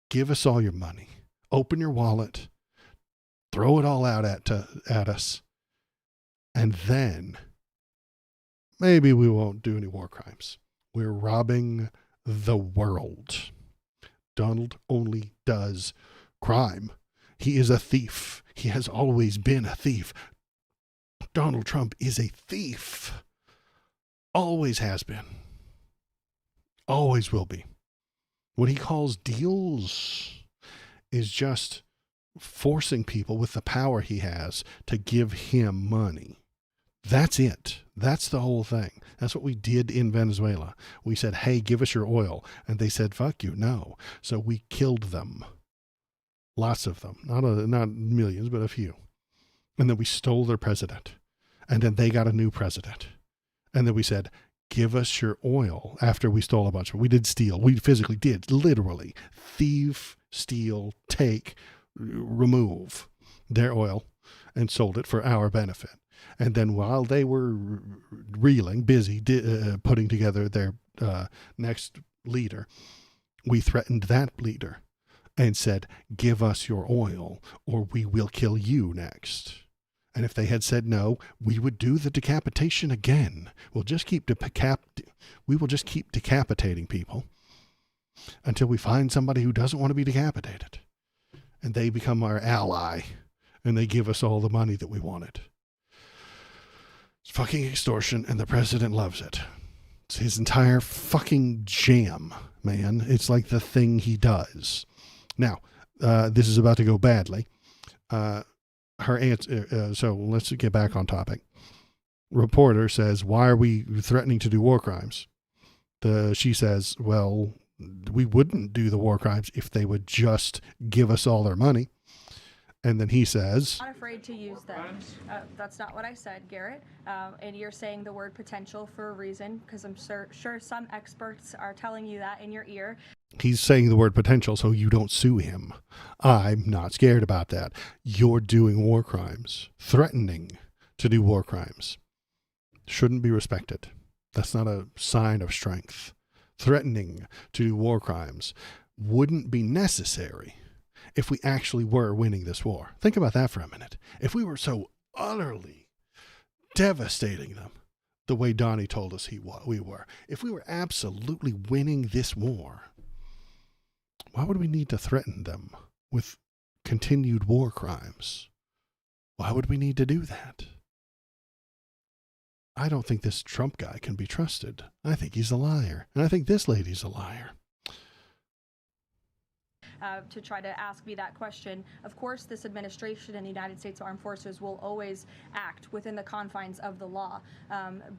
Give us all your money. Open your wallet. Throw it all out at us. And then maybe we won't do any war crimes. We're robbing the world. Donald only does crime. He is a thief. He has always been a thief. Donald Trump is a thief. Always has been. Always will be. What he calls deals is just forcing people with the power he has to give him money. That's it. That's the whole thing. That's what we did in Venezuela. We said, hey, give us your oil. And they said, fuck you, no. So we killed them. Lots of them. Not millions, but a few. And then we stole their president. And then they got a new president. And then we said, give us your oil after we stole a bunch of it. We did steal. We physically did, literally. Thief, steal, take, remove their oil and sold it for our benefit. And then while they were reeling, busy putting together their next leader, we threatened that leader and said, give us your oil or we will kill you next. And if they had said no, we would do the decapitation again. We will just keep decapitating people until we find somebody who doesn't want to be decapitated. And they become our ally and they give us all the money that we wanted. It's fucking extortion, and the president loves it. It's his entire fucking jam, man. It's like the thing he does. Now, this is about to go badly. Her answer. So let's get back on topic. Reporter says, "Why are we threatening to do war crimes?" She says, "Well, we wouldn't do the war crimes if they would just give us all their money." And then he says, Not afraid to use them. That's not what I said, Garrett. And you're saying the word potential for a reason, because I'm sure some experts are telling you that in your ear. he's saying the word potential so you don't sue him. I'm not scared about that. You're doing war crimes, threatening to do war crimes. Shouldn't be respected. That's not a sign of strength. Threatening to do war crimes wouldn't be necessary if we actually were winning this war. Think about that for a minute. If we were so utterly devastating them the way Donnie told us we were, if we were absolutely winning this war, why would we need to threaten them with continued war crimes? Why would we need to do that? I don't think this Trump guy can be trusted. I think he's a liar. And I think this lady's a liar. To try to ask me that question. Of course, this administration and the United States Armed Forces will always act within the confines of the law.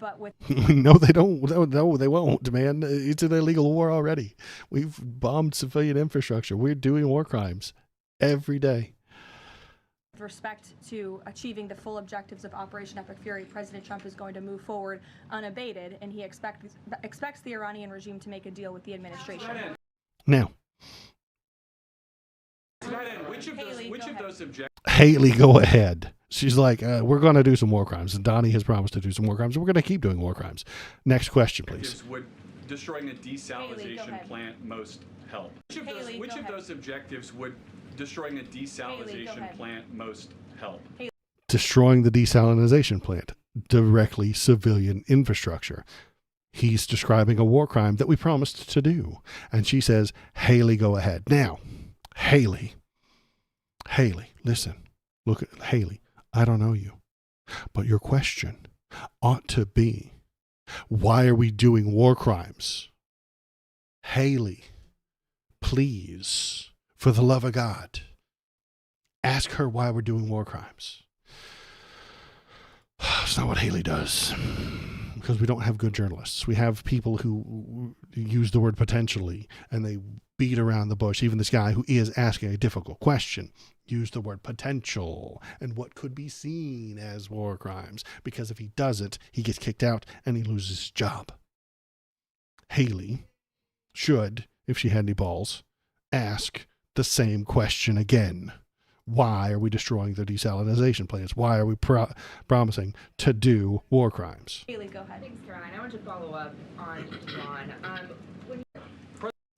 But with No, they don't. No, they won't, man. It's an illegal war already. We've bombed civilian infrastructure. We're doing war crimes every day. respect to achieving the full objectives of Operation Epic Fury, President Trump is going to move forward unabated, and he expects the Iranian regime to make a deal with the administration. Now, Which of those objectives? Haley, go ahead. She's like, we're going to do some war crimes. And Donnie has promised to do some war crimes. And we're going to keep doing war crimes. Next question, please. Would destroying the Haley, go desalinization ahead. plant most help? Haley, Which go of ahead. those objectives would destroying the Haley, go desalinization ahead. plant most help? Destroying the desalinization plant, directly civilian infrastructure. He's describing a war crime that we promised to do. And she says, Haley, go ahead. Now, Haley, listen, look at Haley. I don't know you, but your question ought to be, why are we doing war crimes? Haley, please, for the love of God, ask her why we're doing war crimes. It's not what Haley does, because we don't have good journalists. We have people who use the word potentially, and they beat around the bush. Even this guy who is asking a difficult question used the word potential and what could be seen as war crimes, because if he doesn't, he gets kicked out and he loses his job. Haley should, if she had any balls, ask the same question again. Why are we destroying the desalinization plants? Why are we promising to do war crimes? Haley, go ahead. Thanks, Caroline. I want to follow up on Iran.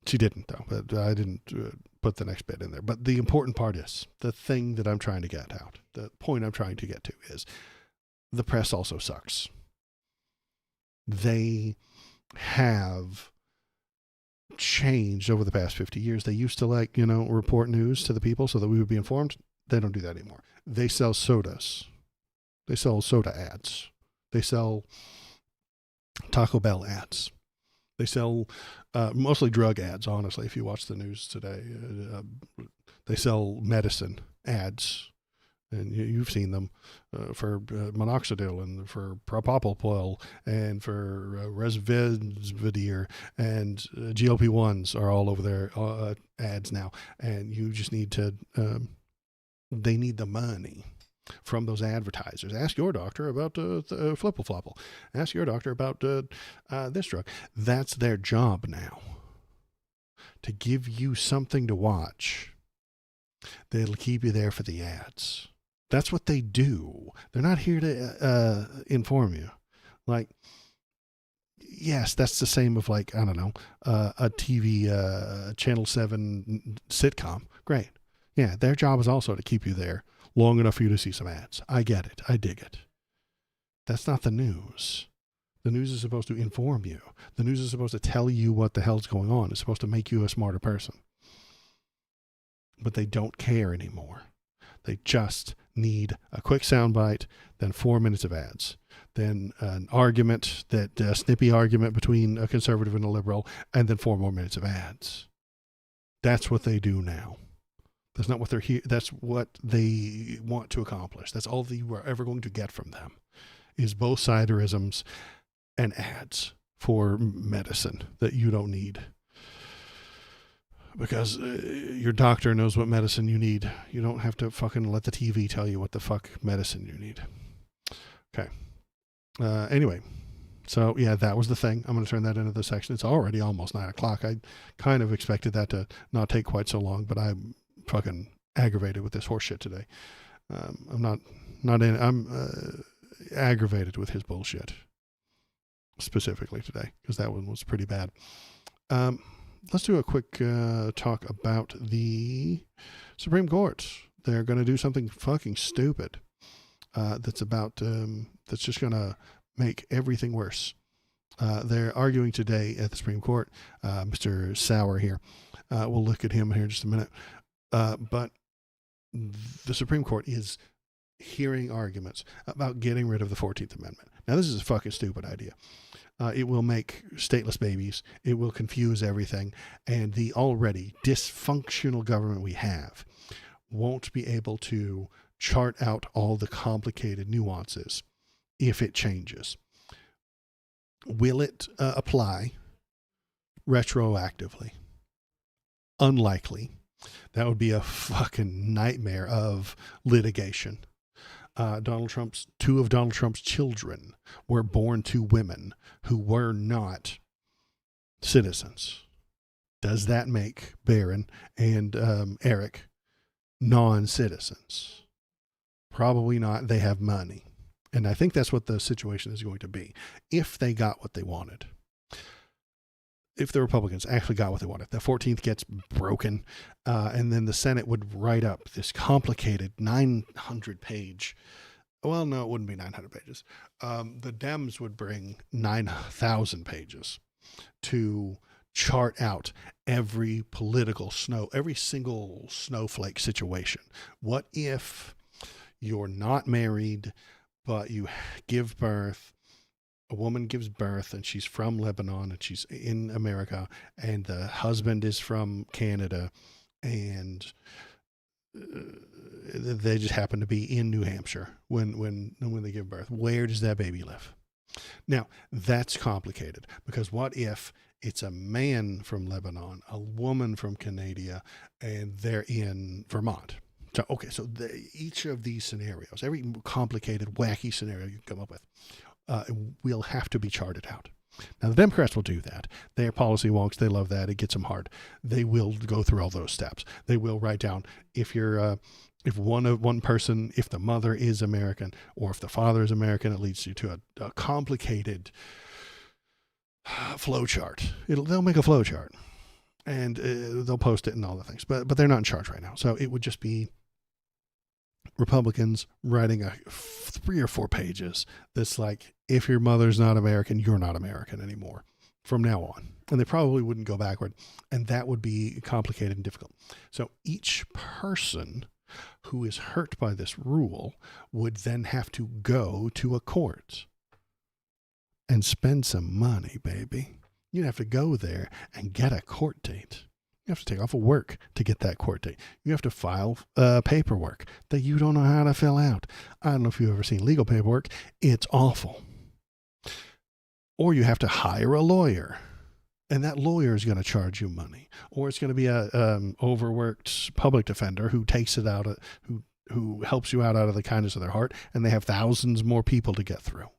She didn't, though. But I didn't put the next bit in there. But the important part is, the thing that I'm trying to get out, the point I'm trying to get to is, the press also sucks. They have changed over the past 50 years. They used to report news to the people so that we would be informed. They don't do that anymore. They sell sodas. They sell soda ads. They sell Taco Bell ads. They sell mostly drug ads, honestly, if you watch the news today. They sell medicine ads, and you've seen them for minoxidil and for propofol and for Resveratrol, and GLP-1s are all over their ads now. And you just need to, they need the money from those advertisers. Ask your doctor about Flipple Flopple. Ask your doctor about this drug. That's their job now, to give you something to watch that'll keep you there for the ads. That's what they do. They're not here to inform you. Like, yes, that's the same of a TV Channel 7 sitcom. Great. Yeah, their job is also to keep you there long enough for you to see some ads. I get it. I dig it. That's not the news. The news is supposed to inform you. The news is supposed to tell you what the hell's going on. It's supposed to make you a smarter person. But they don't care anymore. They just need a quick soundbite, then 4 minutes of ads, then an argument, a snippy argument between a conservative and a liberal, and then 4 more minutes of ads. That's what they do now. That's not what they're here. That's what they want to accomplish. That's all you are ever going to get from them, is both siderisms and ads for medicine that you don't need. because your doctor knows what medicine you need. You don't have to fucking let the TV tell you what the fuck medicine you need. Okay. Anyway, so yeah, that was the thing. I'm going to turn that into the section. It's already almost 9 o'clock. I kind of expected that to not take quite so long, but I'm fucking aggravated with this horse shit today. I'm aggravated with his bullshit specifically today, because that one was pretty bad. Let's do a quick talk about the Supreme Court. They're going to do something fucking stupid. That's just going to make everything worse. They're arguing today at the Supreme Court. Mr. Sauer here. We'll look at him here in just a minute. But the Supreme Court is hearing arguments about getting rid of the 14th Amendment. Now, this is a fucking stupid idea. It will make stateless babies. It will confuse everything. And the already dysfunctional government we have won't be able to chart out all the complicated nuances if it changes. Will it apply retroactively? Unlikely. That would be a fucking nightmare of litigation. Two of Donald Trump's children were born to women who were not citizens. Does that make Barron and Eric non-citizens? Probably not. They have money. And I think that's what the situation is going to be. If they got what they wanted. If the Republicans actually got what they wanted, the 14th gets broken, and then the Senate would write up this complicated 900-page. Well, no, it wouldn't be 900 pages. The Dems would bring 9,000 pages to chart out every single snowflake situation. What if you're not married, but you give birth? A woman gives birth and she's from Lebanon and she's in America, and the husband is from Canada, and they just happen to be in New Hampshire when they give birth. Where does that baby live? Now, that's complicated, because what if it's a man from Lebanon, a woman from Canada, and they're in Vermont? So, okay, so each of these scenarios, every complicated, wacky scenario you can come up with, will have to be charted out. Now, the Democrats will do that. They're policy wonks. They love that. It gets them hard. They will go through all those steps. They will write down if one person, if the mother is American or if the father is American, it leads you to a complicated flow chart. They'll make a flow chart, and they'll post it and all the things. But they're not in charge right now. So it would just be Republicans writing 3 or 4 pages that's like, if your mother's not American, you're not American anymore from now on. And they probably wouldn't go backward, and that would be complicated and difficult. So each person who is hurt by this rule would then have to go to a court and spend some money, baby. You'd have to go there and get a court date. You have to take off of work to get that court date. You have to file paperwork that you don't know how to fill out. I don't know if you've ever seen legal paperwork. It's awful. Or you have to hire a lawyer, and that lawyer is going to charge you money. Or it's going to be a overworked public defender who takes it out, who helps you out of the kindness of their heart, and they have thousands more people to get through.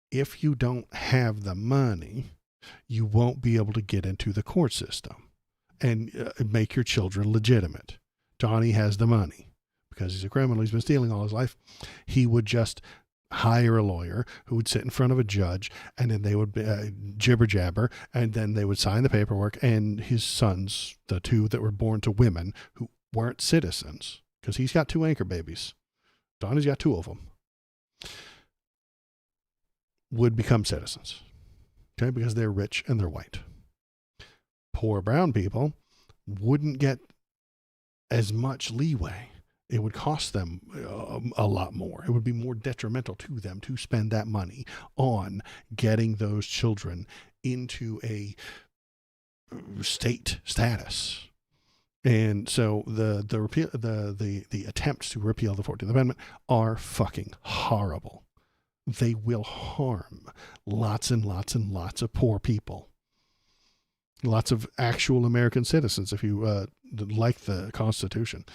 If you don't have the money, you won't be able to get into the court system and make your children legitimate. Donnie has the money because he's a criminal. He's been stealing all his life. He would just hire a lawyer who would sit in front of a judge, and then they would jibber jabber, and then they would sign the paperwork, and his sons, the 2 that were born to women who weren't citizens, because he's got 2 anchor babies. Donnie's got 2 of them, would become citizens. Okay, because they're rich and they're white. Poor brown people wouldn't get as much leeway. It would cost them a lot more. It would be more detrimental to them to spend that money on getting those children into a state status. And so the attempts to repeal the 14th Amendment are fucking horrible. They will harm lots and lots and lots of poor people. Lots of actual American citizens, if you like the Constitution.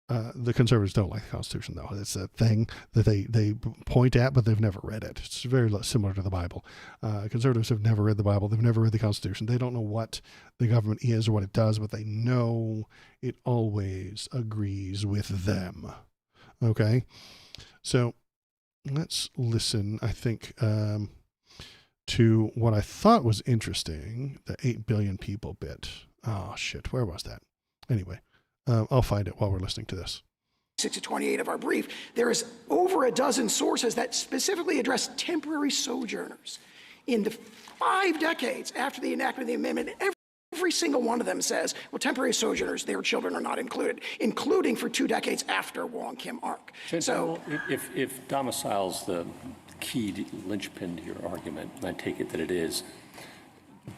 The conservatives don't like the Constitution, though. It's a thing that they point at, but they've never read it. It's very similar to the Bible. Conservatives have never read the Bible. They've never read the Constitution. They don't know what the government is or what it does, but they know it always agrees with them. Okay? So let's listen, I think, to what I thought was interesting, the 8 billion people bit. Oh, shit. Where was that? Anyway. I'll find it while we're listening to this. 6 to 28 of our brief, there is over a dozen sources that specifically address temporary sojourners. In the 5 decades after the enactment of the amendment, every single one of them says, well, temporary sojourners, their children are not included, including for 2 decades after Wong Kim Ark. So if domicile's the key linchpin to your argument, and I take it that it is,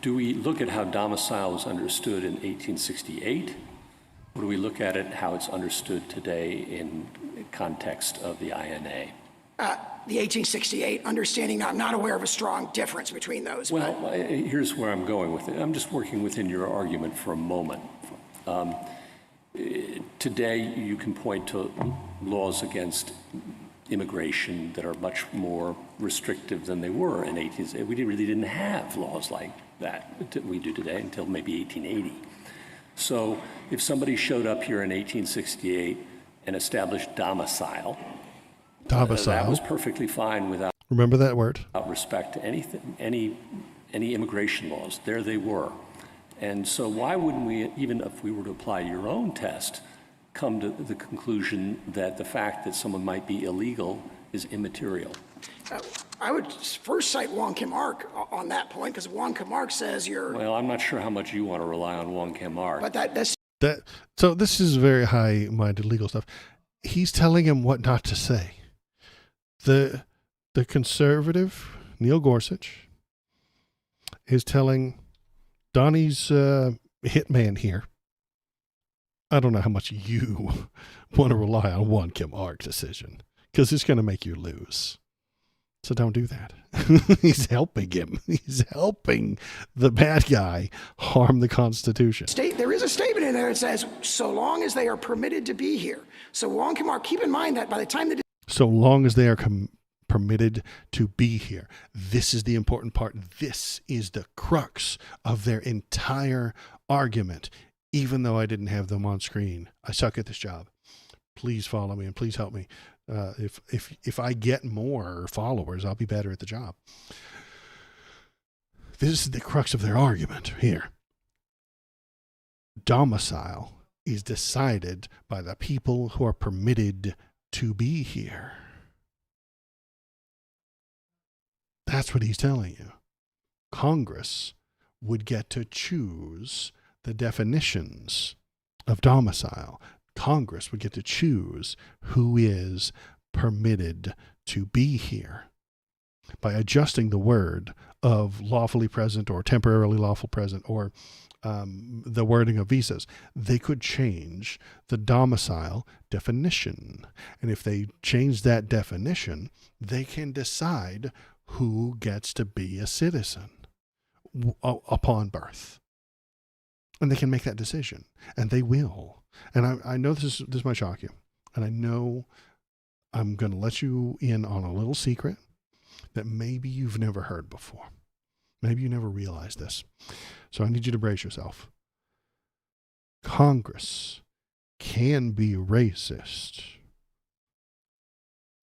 do we look at how domicile was understood in 1868? Or do we look at it how it's understood today in context of the INA? The 1868 understanding, I'm not aware of a strong difference between those. Well, here's where I'm going with it. I'm just working within your argument for a moment. Today, you can point to laws against immigration that are much more restrictive than they were in 1868. We really didn't have laws like that we do today until maybe 1880. So if somebody showed up here in 1868 and established domicile, that was perfectly fine without, remember that word, without respect to anything, any immigration laws. There they were. And so why wouldn't we, even if we were to apply your own test, come to the conclusion that the fact that someone might be illegal is immaterial? I would first cite Wong Kim Ark on that point, because Wong Kim Ark says you're... Well, I'm not sure how much you want to rely on Wong Kim Ark. But so this is very high-minded legal stuff. He's telling him what not to say. The conservative, Neil Gorsuch, is telling Donnie's hitman here, I don't know how much you want to rely on Wong Kim Ark's decision, because it's going to make you lose. So don't do that. He's helping him. He's helping the bad guy harm the Constitution. There is a statement in there that says, so long as they are permitted to be here. So Wong Kim Ark, keep in mind that by the time the... So long as they are permitted to be here. This is the important part. This is the crux of their entire argument. Even though I didn't have them on screen, I suck at this job. Please follow me and please help me. If I get more followers, I'll be better at the job. This is the crux of their argument here. Domicile is decided by the people who are permitted to be here. That's what he's telling you. Congress would get to choose the definitions of domicile. Congress would get to choose who is permitted to be here. By adjusting the word of lawfully present or temporarily lawful present or the wording of visas, they could change the domicile definition. And if they change that definition, they can decide who gets to be a citizen upon birth. And they can make that decision. And they will. And I know this might shock you. And I know I'm going to let you in on a little secret that maybe you've never heard before. Maybe you never realized this. So I need you to brace yourself. Congress can be racist.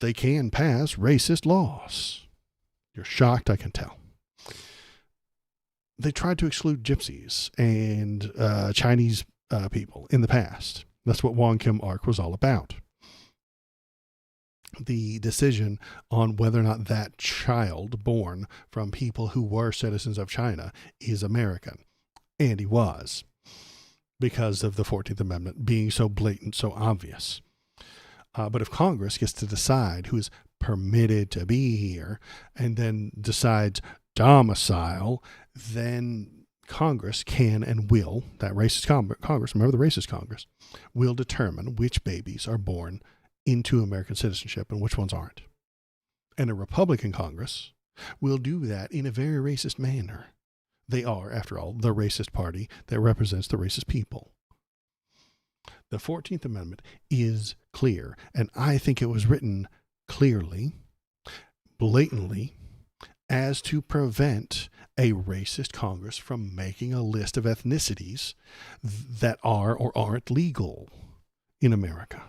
They can pass racist laws. You're shocked, I can tell. They tried to exclude gypsies and Chinese people in the past. That's what Wong Kim Ark was all about. The decision on whether or not that child born from people who were citizens of China is American. And he was, because of the 14th Amendment being so blatant, so obvious. But if Congress gets to decide who is permitted to be here and then decides domicile, then Congress can and will, that racist Congress, remember the racist Congress, will determine which babies are born into American citizenship and which ones aren't. And a Republican Congress will do that in a very racist manner. They are, after all, the racist party that represents the racist people. The 14th Amendment is clear, and I think it was written clearly, blatantly, as to prevent a racist Congress from making a list of ethnicities that are or aren't legal in America.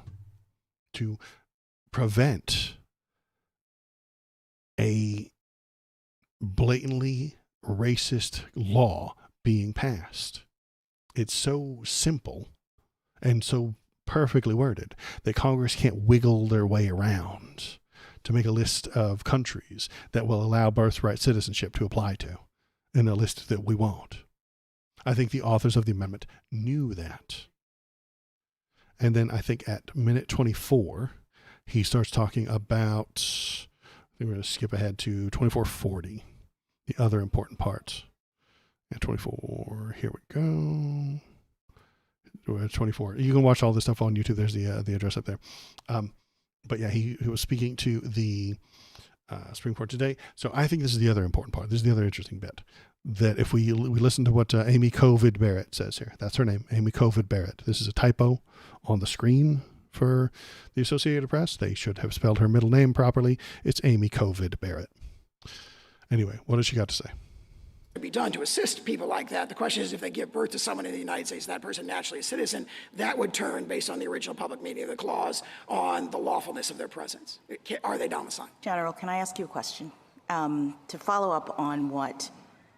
To prevent a blatantly racist law being passed. It's so simple and so perfectly worded that Congress can't wiggle their way around to make a list of countries that will allow birthright citizenship to apply to, and a list that we won't. I think the authors of the amendment knew that. And then I think at minute 24, he starts talking about, I think we're going to skip ahead to 2440, the other important parts. At 24, here we go. 24. You can watch all this stuff on YouTube. There's the address up there. But yeah, he was speaking to the Supreme Court today. So I think this is the other important part. This is the other interesting bit. That if we listen to what Amy Covid Barrett says here, that's her name, Amy Covid Barrett. This is a typo on the screen for the Associated Press. They should have spelled her middle name properly. It's Amy Covid Barrett. Anyway, what has she got to say? Be done to assist people like that. The question is, if they give birth to someone in the United States, that person naturally a citizen, that would turn, based on the original public meaning of the clause, on the lawfulness of their presence. Are they domiciled? General, can I ask you a question? To follow up on what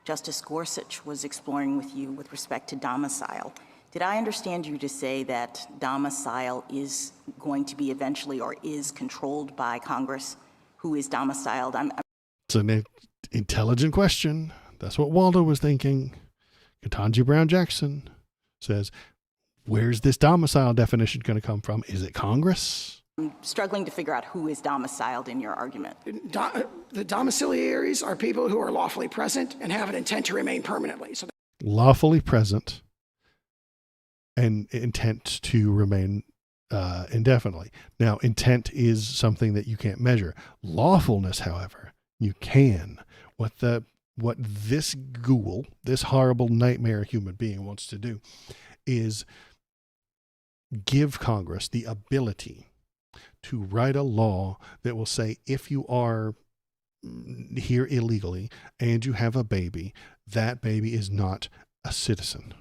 Justice Gorsuch was exploring with you with respect to domicile, did I understand you to say that domicile is going to be eventually or is controlled by Congress? Who is domiciled? It's an intelligent question. That's what Waldo was thinking. Ketanji Brown Jackson says, where's this domicile definition going to come from? Is it Congress? I'm struggling to figure out who is domiciled in your argument. The domiciliaries are people who are lawfully present and have an intent to remain permanently. So lawfully present and intent to remain indefinitely. Now, intent is something that you can't measure. Lawfulness, however, you can. What this ghoul, this horrible nightmare human being wants to do is give Congress the ability to write a law that will say, if you are here illegally and you have a baby, that baby is not a citizen.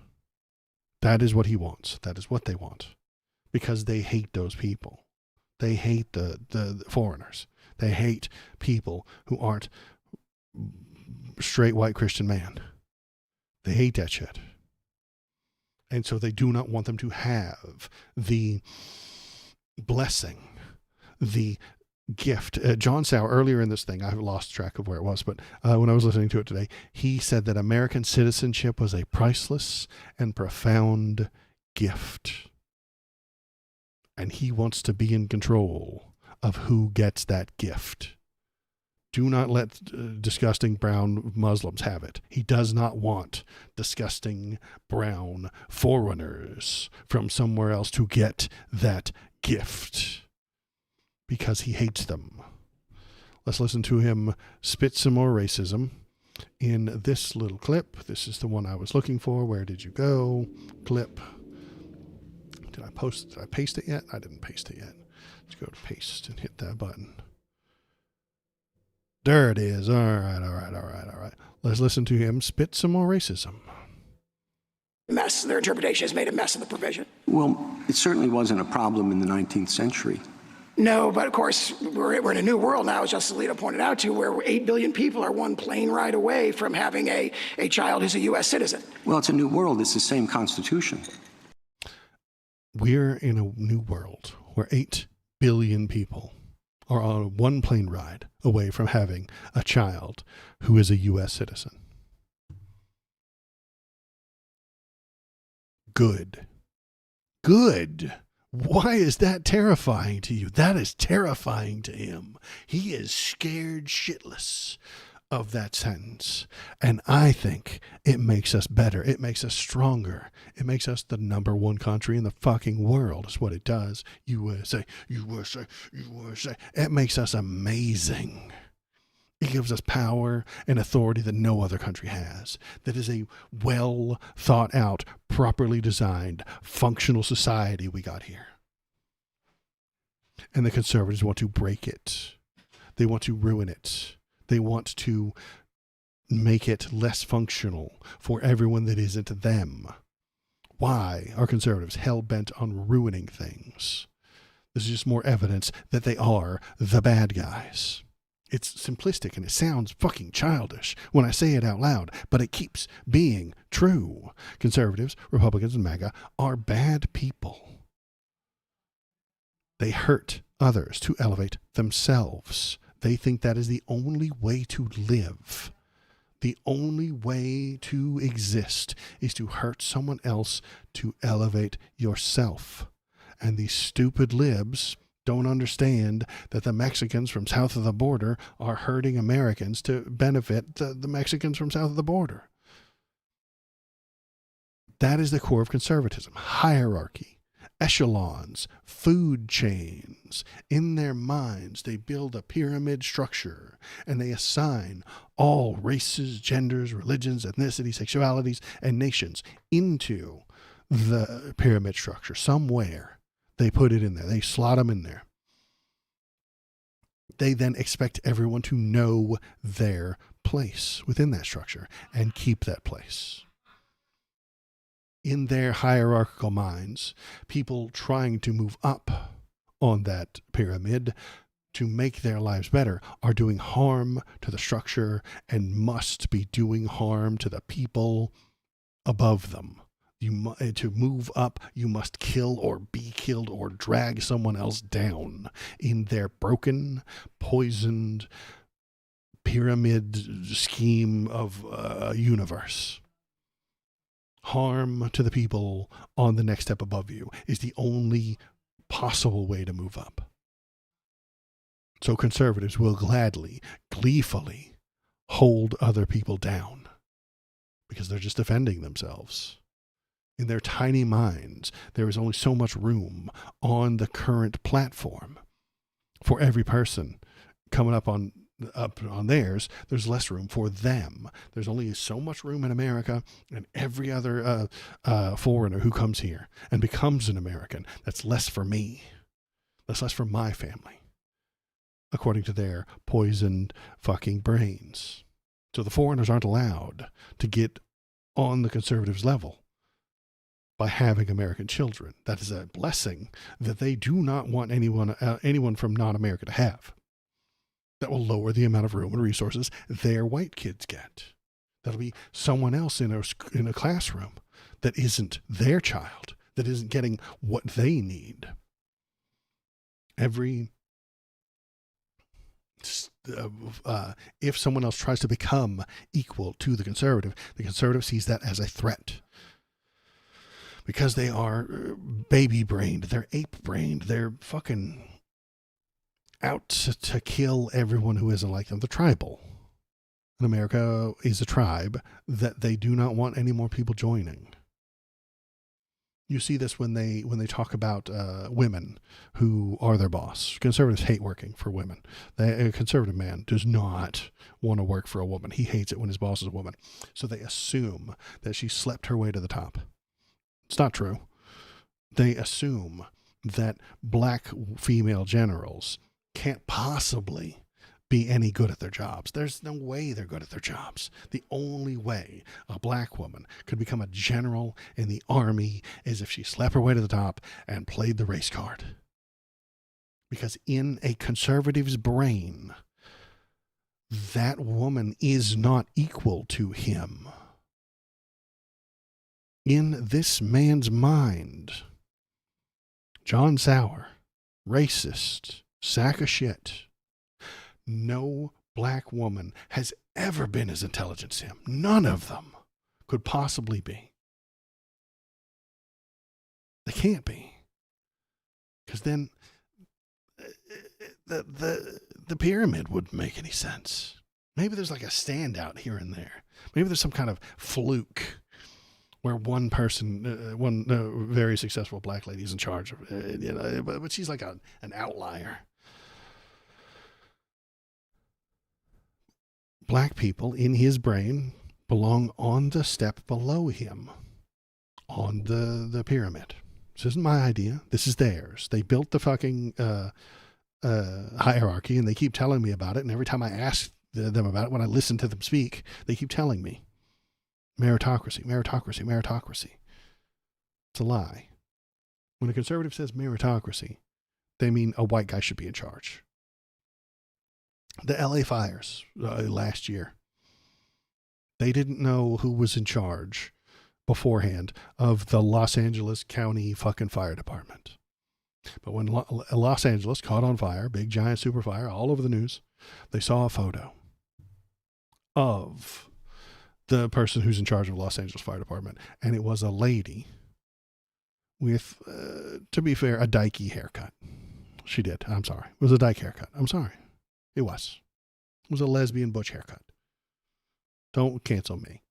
That is what he wants. That is what they want, because they hate those people. They hate the foreigners. They hate people who aren't straight white Christian man. They hate that shit. And so they do not want them to have the blessing, the gift. John Sauer, earlier in this thing, I've lost track of where it was, but when I was listening to it today, he said that American citizenship was a priceless and profound gift. And he wants to be in control of who gets that gift. Do not let disgusting brown Muslims have it. He does not want disgusting brown foreigners from somewhere else to get that gift, because he hates them. Let's listen to him spit some more racism in this little clip. This is the one I was looking for. Where did you go? Clip. Did I paste it yet? I didn't paste it yet. Let's go to paste and hit that button. There it is. All right. Let's listen to him spit some more racism. Mess. Their interpretation has made a mess of the provision. Well, it certainly wasn't a problem in the 19th century. No, but of course, we're in a new world now, as Justice Alito pointed out, where 8 billion people are one plane ride away from having a child who's a U.S. citizen. Well, it's a new world. It's the same Constitution. We're in a new world where 8 billion people are on one plane ride away from having a child who is a U.S. citizen. Good. Why is that terrifying to you? That is terrifying to him. He is scared shitless of that sentence. And I think it makes us better. It makes us stronger. It makes us the number one country in the fucking world is what it does. USA. It makes us amazing. It gives us power and authority that no other country has. That is a well thought out, properly designed, functional society we got here. And the conservatives want to break it. They want to ruin it. They want to make it less functional for everyone that isn't them. Why are conservatives hell-bent on ruining things? This is just more evidence that they are the bad guys. It's simplistic and it sounds fucking childish when I say it out loud, but it keeps being true. Conservatives, Republicans, and MAGA are bad people. They hurt others to elevate themselves. They think that is the only way to live. The only way to exist is to hurt someone else to elevate yourself. And these stupid libs don't understand that the Mexicans from south of the border are hurting Americans to benefit the Mexicans from south of the border. That is the core of conservatism. Hierarchy, echelons, food chains. In their minds, they build a pyramid structure and they assign all races, genders, religions, ethnicities, sexualities, and nations into the pyramid structure somewhere. They put it in there. They slot them in there. They then expect everyone to know their place within that structure and keep that place. In their hierarchical minds, people trying to move up on that pyramid to make their lives better are doing harm to the structure and must be doing harm to the people above them. To move up, you must kill or be killed or drag someone else down in their broken, poisoned pyramid scheme of a universe. Harm to the people on the next step above you is the only possible way to move up. So conservatives will gladly, gleefully hold other people down because they're just defending themselves. In their tiny minds, there is only so much room on the current platform. For every person coming up on theirs, there's less room for them. There's only so much room in America, and every other foreigner who comes here and becomes an American, that's less for me. That's less for my family, according to their poisoned fucking brains. So the foreigners aren't allowed to get on the conservatives' level by having American children. That is a blessing that they do not want anyone from non-America to have. That will lower the amount of room and resources their white kids get. That'll be someone else in a classroom that isn't their child, that isn't getting what they need. If someone else tries to become equal to the conservative sees that as a threat. Because they are baby-brained, they're ape-brained, they're fucking out to kill everyone who isn't like them. They're tribal. And America is a tribe that they do not want any more people joining. You see this when they talk about women who are their boss. Conservatives hate working for women. A conservative man does not want to work for a woman. He hates it when his boss is a woman. So they assume that she slept her way to the top. It's not true. They assume that black female generals can't possibly be any good at their jobs. There's no way they're good at their jobs. The only way a black woman could become a general in the army is if she slept her way to the top and played the race card. Because in a conservative's brain, that woman is not equal to him. In this man's mind, John Sauer, racist, sack of shit, no black woman has ever been as intelligent as him. None of them could possibly be. They can't be. Because then the pyramid wouldn't make any sense. Maybe there's like a standout here and there. Maybe there's some kind of fluke where one person, one very successful black lady is in charge of it, but she's like an outlier. black people in his brain belong on the step below him, on the pyramid. This isn't my idea. This is theirs. They built the fucking hierarchy, and they keep telling me about it. And every time I ask them about it, when I listen to them speak, they keep telling me meritocracy, meritocracy, meritocracy. It's a lie. When a conservative says meritocracy, they mean a white guy should be in charge. The LA fires last year, they didn't know who was in charge beforehand of the Los Angeles County fucking fire department. But when Los Angeles caught on fire, big giant super fire all over the news, they saw a photo of the person who's in charge of Los Angeles Fire Department. And it was a lady with, to be fair, a dykey haircut. She did. I'm sorry. It was a dyke haircut. I'm sorry. It was. It was a lesbian butch haircut. Don't cancel me.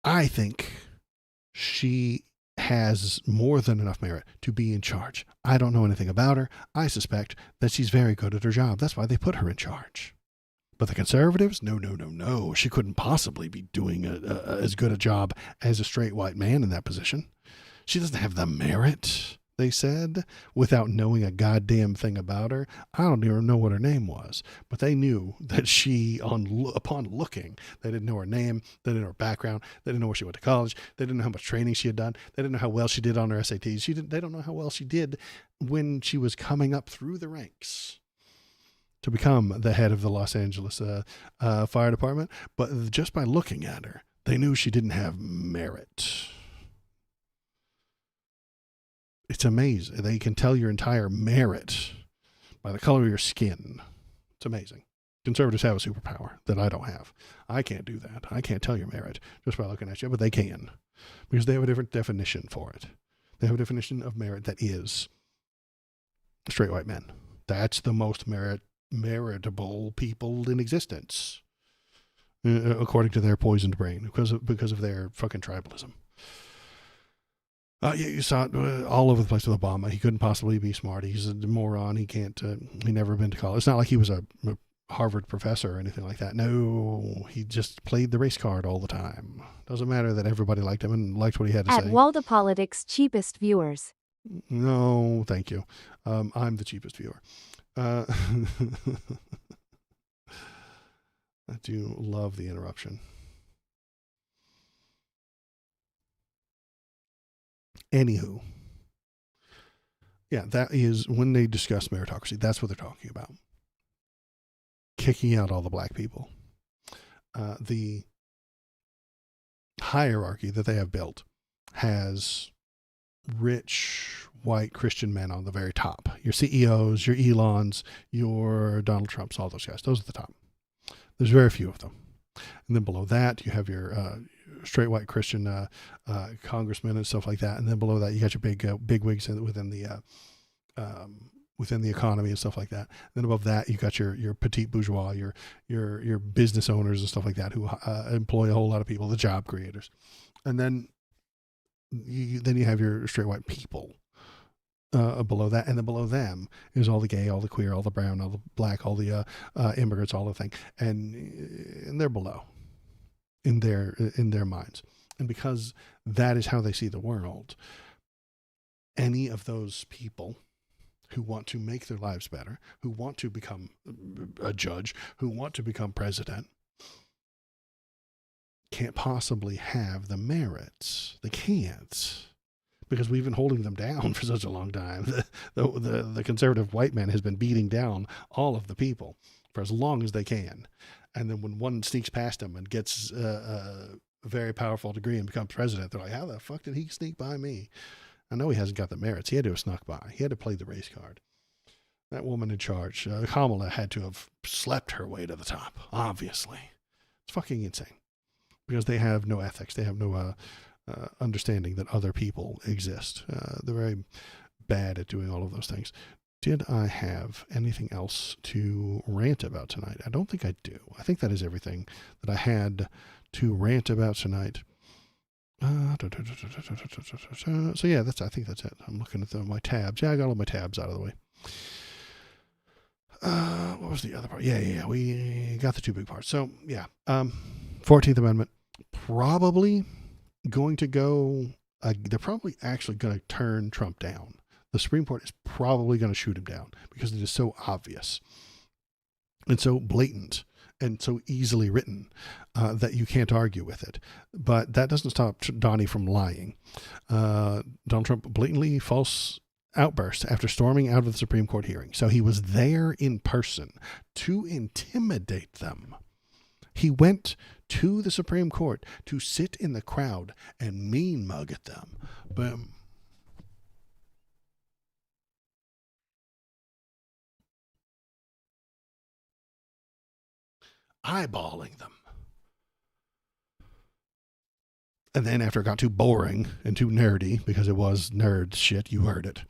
I think she has more than enough merit to be in charge. I don't know anything about her. I suspect that she's very good at her job. That's why they put her in charge. But the conservatives, no. She couldn't possibly be doing as good a job as a straight white man in that position. She doesn't have the merit, they said, without knowing a goddamn thing about her. I don't even know what her name was, but they knew that she, upon looking, they didn't know her name, they didn't know her background, they didn't know where she went to college, they didn't know how much training she had done, they didn't know how well she did on her SATs. They don't know how well she did when she was coming up through the ranks to become the head of the Los Angeles Fire Department. But just by looking at her, they knew she didn't have merit. It's amazing. They can tell your entire merit by the color of your skin. It's amazing. Conservatives have a superpower that I don't have. I can't do that. I can't tell your merit just by looking at you, but they can, because they have a different definition for it. They have a definition of merit that is straight white men. That's the most meritable people in existence, according to their poisoned brain, because of their fucking tribalism. You saw it all over the place with Obama. He couldn't possibly be smart. He's a moron. He can't. He never been to college. It's not like he was a Harvard professor or anything like that. No, he just played the race card all the time. Doesn't matter that everybody liked him and liked what he had to say. At Waldo Politics cheapest viewers. No, thank you. I'm the cheapest viewer. I do love the interruption. Anywho, yeah, that is when they discuss meritocracy. That's what they're talking about. Kicking out all the black people. The hierarchy that they have built has rich white Christian men on the very top. Your CEOs, your Elons, your Donald Trumps, all those guys. Those are the top. There's very few of them. And then below that, you have your straight white Christian congressmen and stuff like that. And then below that, you got your big wigs within the economy and stuff like that. And then above that, you got your petite bourgeois, your business owners and stuff like that who employ a whole lot of people, the job creators. And then you have your straight white people below that, and then below them is all the gay, all the queer, all the brown, all the black, all the immigrants, all the thing, and they're below in their minds. And because that is how they see the world, any of those people who want to make their lives better, who want to become a judge, who want to become president, can't possibly have the merits. They can't, because we've been holding them down for such a long time. The conservative white man has been beating down all of the people for as long as they can. And then when one sneaks past them and gets a very powerful degree and becomes president, they're like, how the fuck did he sneak by me? I know he hasn't got the merits. He had to have snuck by. He had to play the race card. That woman in charge, Kamala, had to have slept her way to the top, obviously. It's fucking insane. Because they have no ethics. They have no understanding that other people exist. They're very bad at doing all of those things. Did I have anything else to rant about tonight? I don't think I do. I think that is everything that I had to rant about tonight. So yeah, I think that's it. I'm looking at my tabs. Yeah, I got all my tabs out of the way. What was the other part? Yeah. We got the two big parts. So, yeah. 14th Amendment, probably going to go, they're probably actually going to turn Trump down. The Supreme Court is probably going to shoot him down because it is so obvious and so blatant and so easily written that you can't argue with it. But that doesn't stop Donnie from lying. Donald Trump blatantly false outburst after storming out of the Supreme Court hearing. So he was there in person to intimidate them. He went to the Supreme Court to sit in the crowd and mean mug at them. Boom. Eyeballing them. And then after it got too boring and too nerdy, because it was nerd shit, you heard it,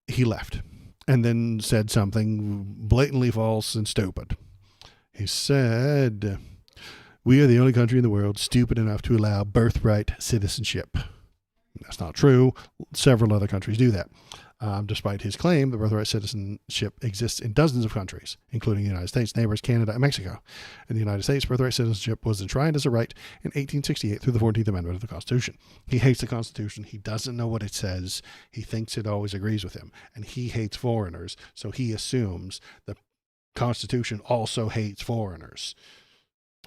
he left and then said something blatantly false and stupid. He said, "We are the only country in the world stupid enough to allow birthright citizenship." That's not true. Several other countries do that. Despite his claim, the birthright citizenship exists in dozens of countries, including the United States, neighbors, Canada, and Mexico. In the United States, birthright citizenship was enshrined as a right in 1868 through the 14th Amendment of the Constitution. He hates the Constitution. He doesn't know what it says. He thinks it always agrees with him. And he hates foreigners, so he assumes the Constitution also hates foreigners.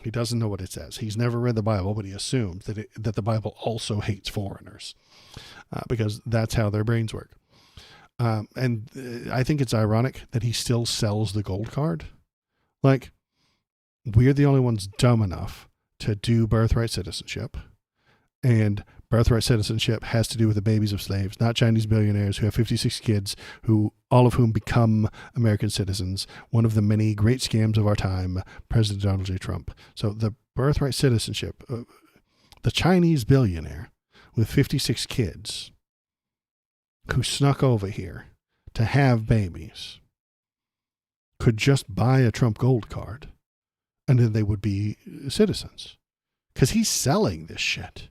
He doesn't know what it says. He's never read the Bible, but he assumes that the Bible also hates foreigners because that's how their brains work. And I think it's ironic that he still sells the gold card. Like, we're the only ones dumb enough to do birthright citizenship. And birthright citizenship has to do with the babies of slaves, not Chinese billionaires who have 56 kids, all of whom become American citizens. One of the many great scams of our time, President Donald J. Trump. So the birthright citizenship, the Chinese billionaire with 56 kids who snuck over here to have babies could just buy a Trump gold card and then they would be citizens. Because he's selling this shit.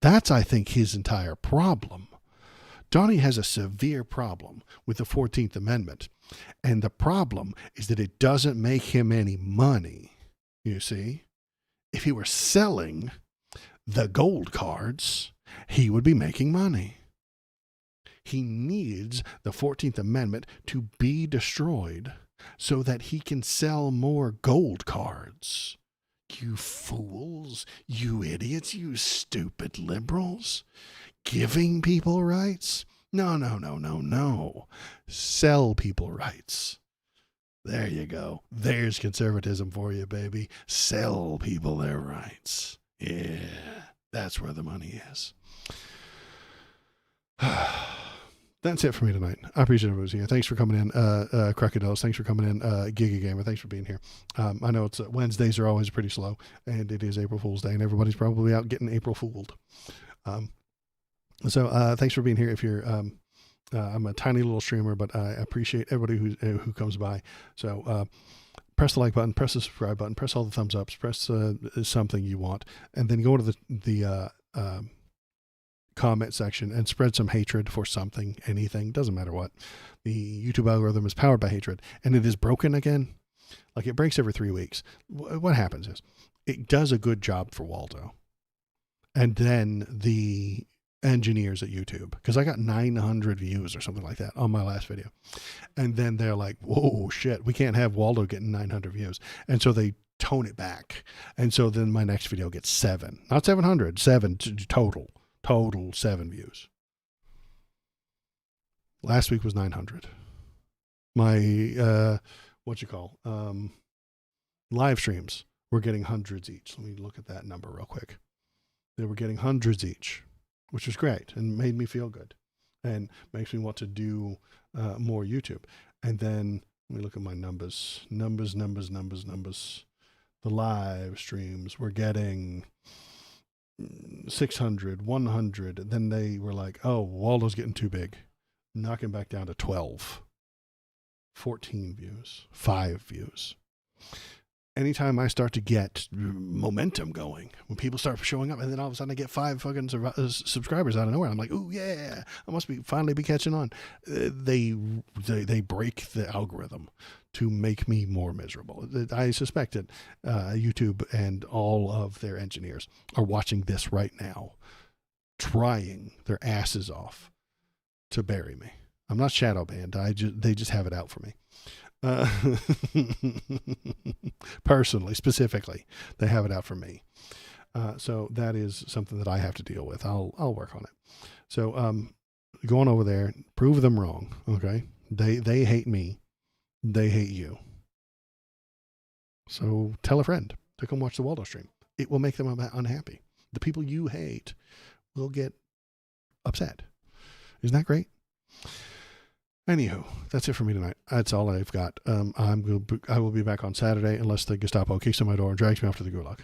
That's, I think, his entire problem. Donnie has a severe problem with the 14th Amendment. And the problem is that it doesn't make him any money, you see. If he were selling the gold cards, he would be making money. He needs the 14th Amendment to be destroyed so that he can sell more gold cards. You fools, you idiots, you stupid liberals. Giving people rights? No. Sell people rights. There you go. There's conservatism for you, baby. Sell people their rights. Yeah, that's where the money is. That's it for me tonight. I appreciate everybody's here. Thanks for coming in, Crocodiles. Thanks for coming in, Giga Gamer. Thanks for being here. I know it's Wednesdays are always pretty slow, and it is April Fool's Day, and everybody's probably out getting April Fooled. So thanks for being here. If you're, I'm a tiny little streamer, but I appreciate everybody who comes by. So press the like button, press the subscribe button, press all the thumbs ups, press something you want, and then go to the comment section and spread some hatred for something, anything, doesn't matter what. The YouTube algorithm is powered by hatred, and it is broken again. Like, it breaks every 3 weeks. What happens is it does a good job for Waldo, and then the engineers at YouTube, because I got 900 views or something like that on my last video, and then they're like, whoa, shit, we can't have Waldo getting 900 views, and so they tone it back, and so then my next video gets 7, not 700, 7 total 7 views. Last week was 900. My live streams were getting hundreds each. Let me look at that number real quick. They were getting hundreds each, which was great and made me feel good and makes me want to do more YouTube. And then let me look at my numbers. The live streams were getting 600, 100. Then they were like, oh, Waldo's getting too big. Knocking back down to 12, 14 views, 5 views. Anytime I start to get momentum going, when people start showing up, and then all of a sudden I get 5 fucking subscribers out of nowhere, I'm like, ooh, yeah, I must finally be catching on. They break the algorithm to make me more miserable. I suspect that YouTube and all of their engineers are watching this right now, trying their asses off to bury me. I'm not shadow banned. They just have it out for me. Personally, specifically, they have it out for me. So that is something that I have to deal with. I'll work on it. So going over there, prove them wrong. Okay, they hate me. They hate you. So tell a friend to come watch the Waldo stream. It will make them unhappy. The people you hate will get upset. Isn't that great? Anywho, that's it for me tonight. That's all I've got. I will be back on Saturday unless the Gestapo kicks in my door and drags me off to the gulag.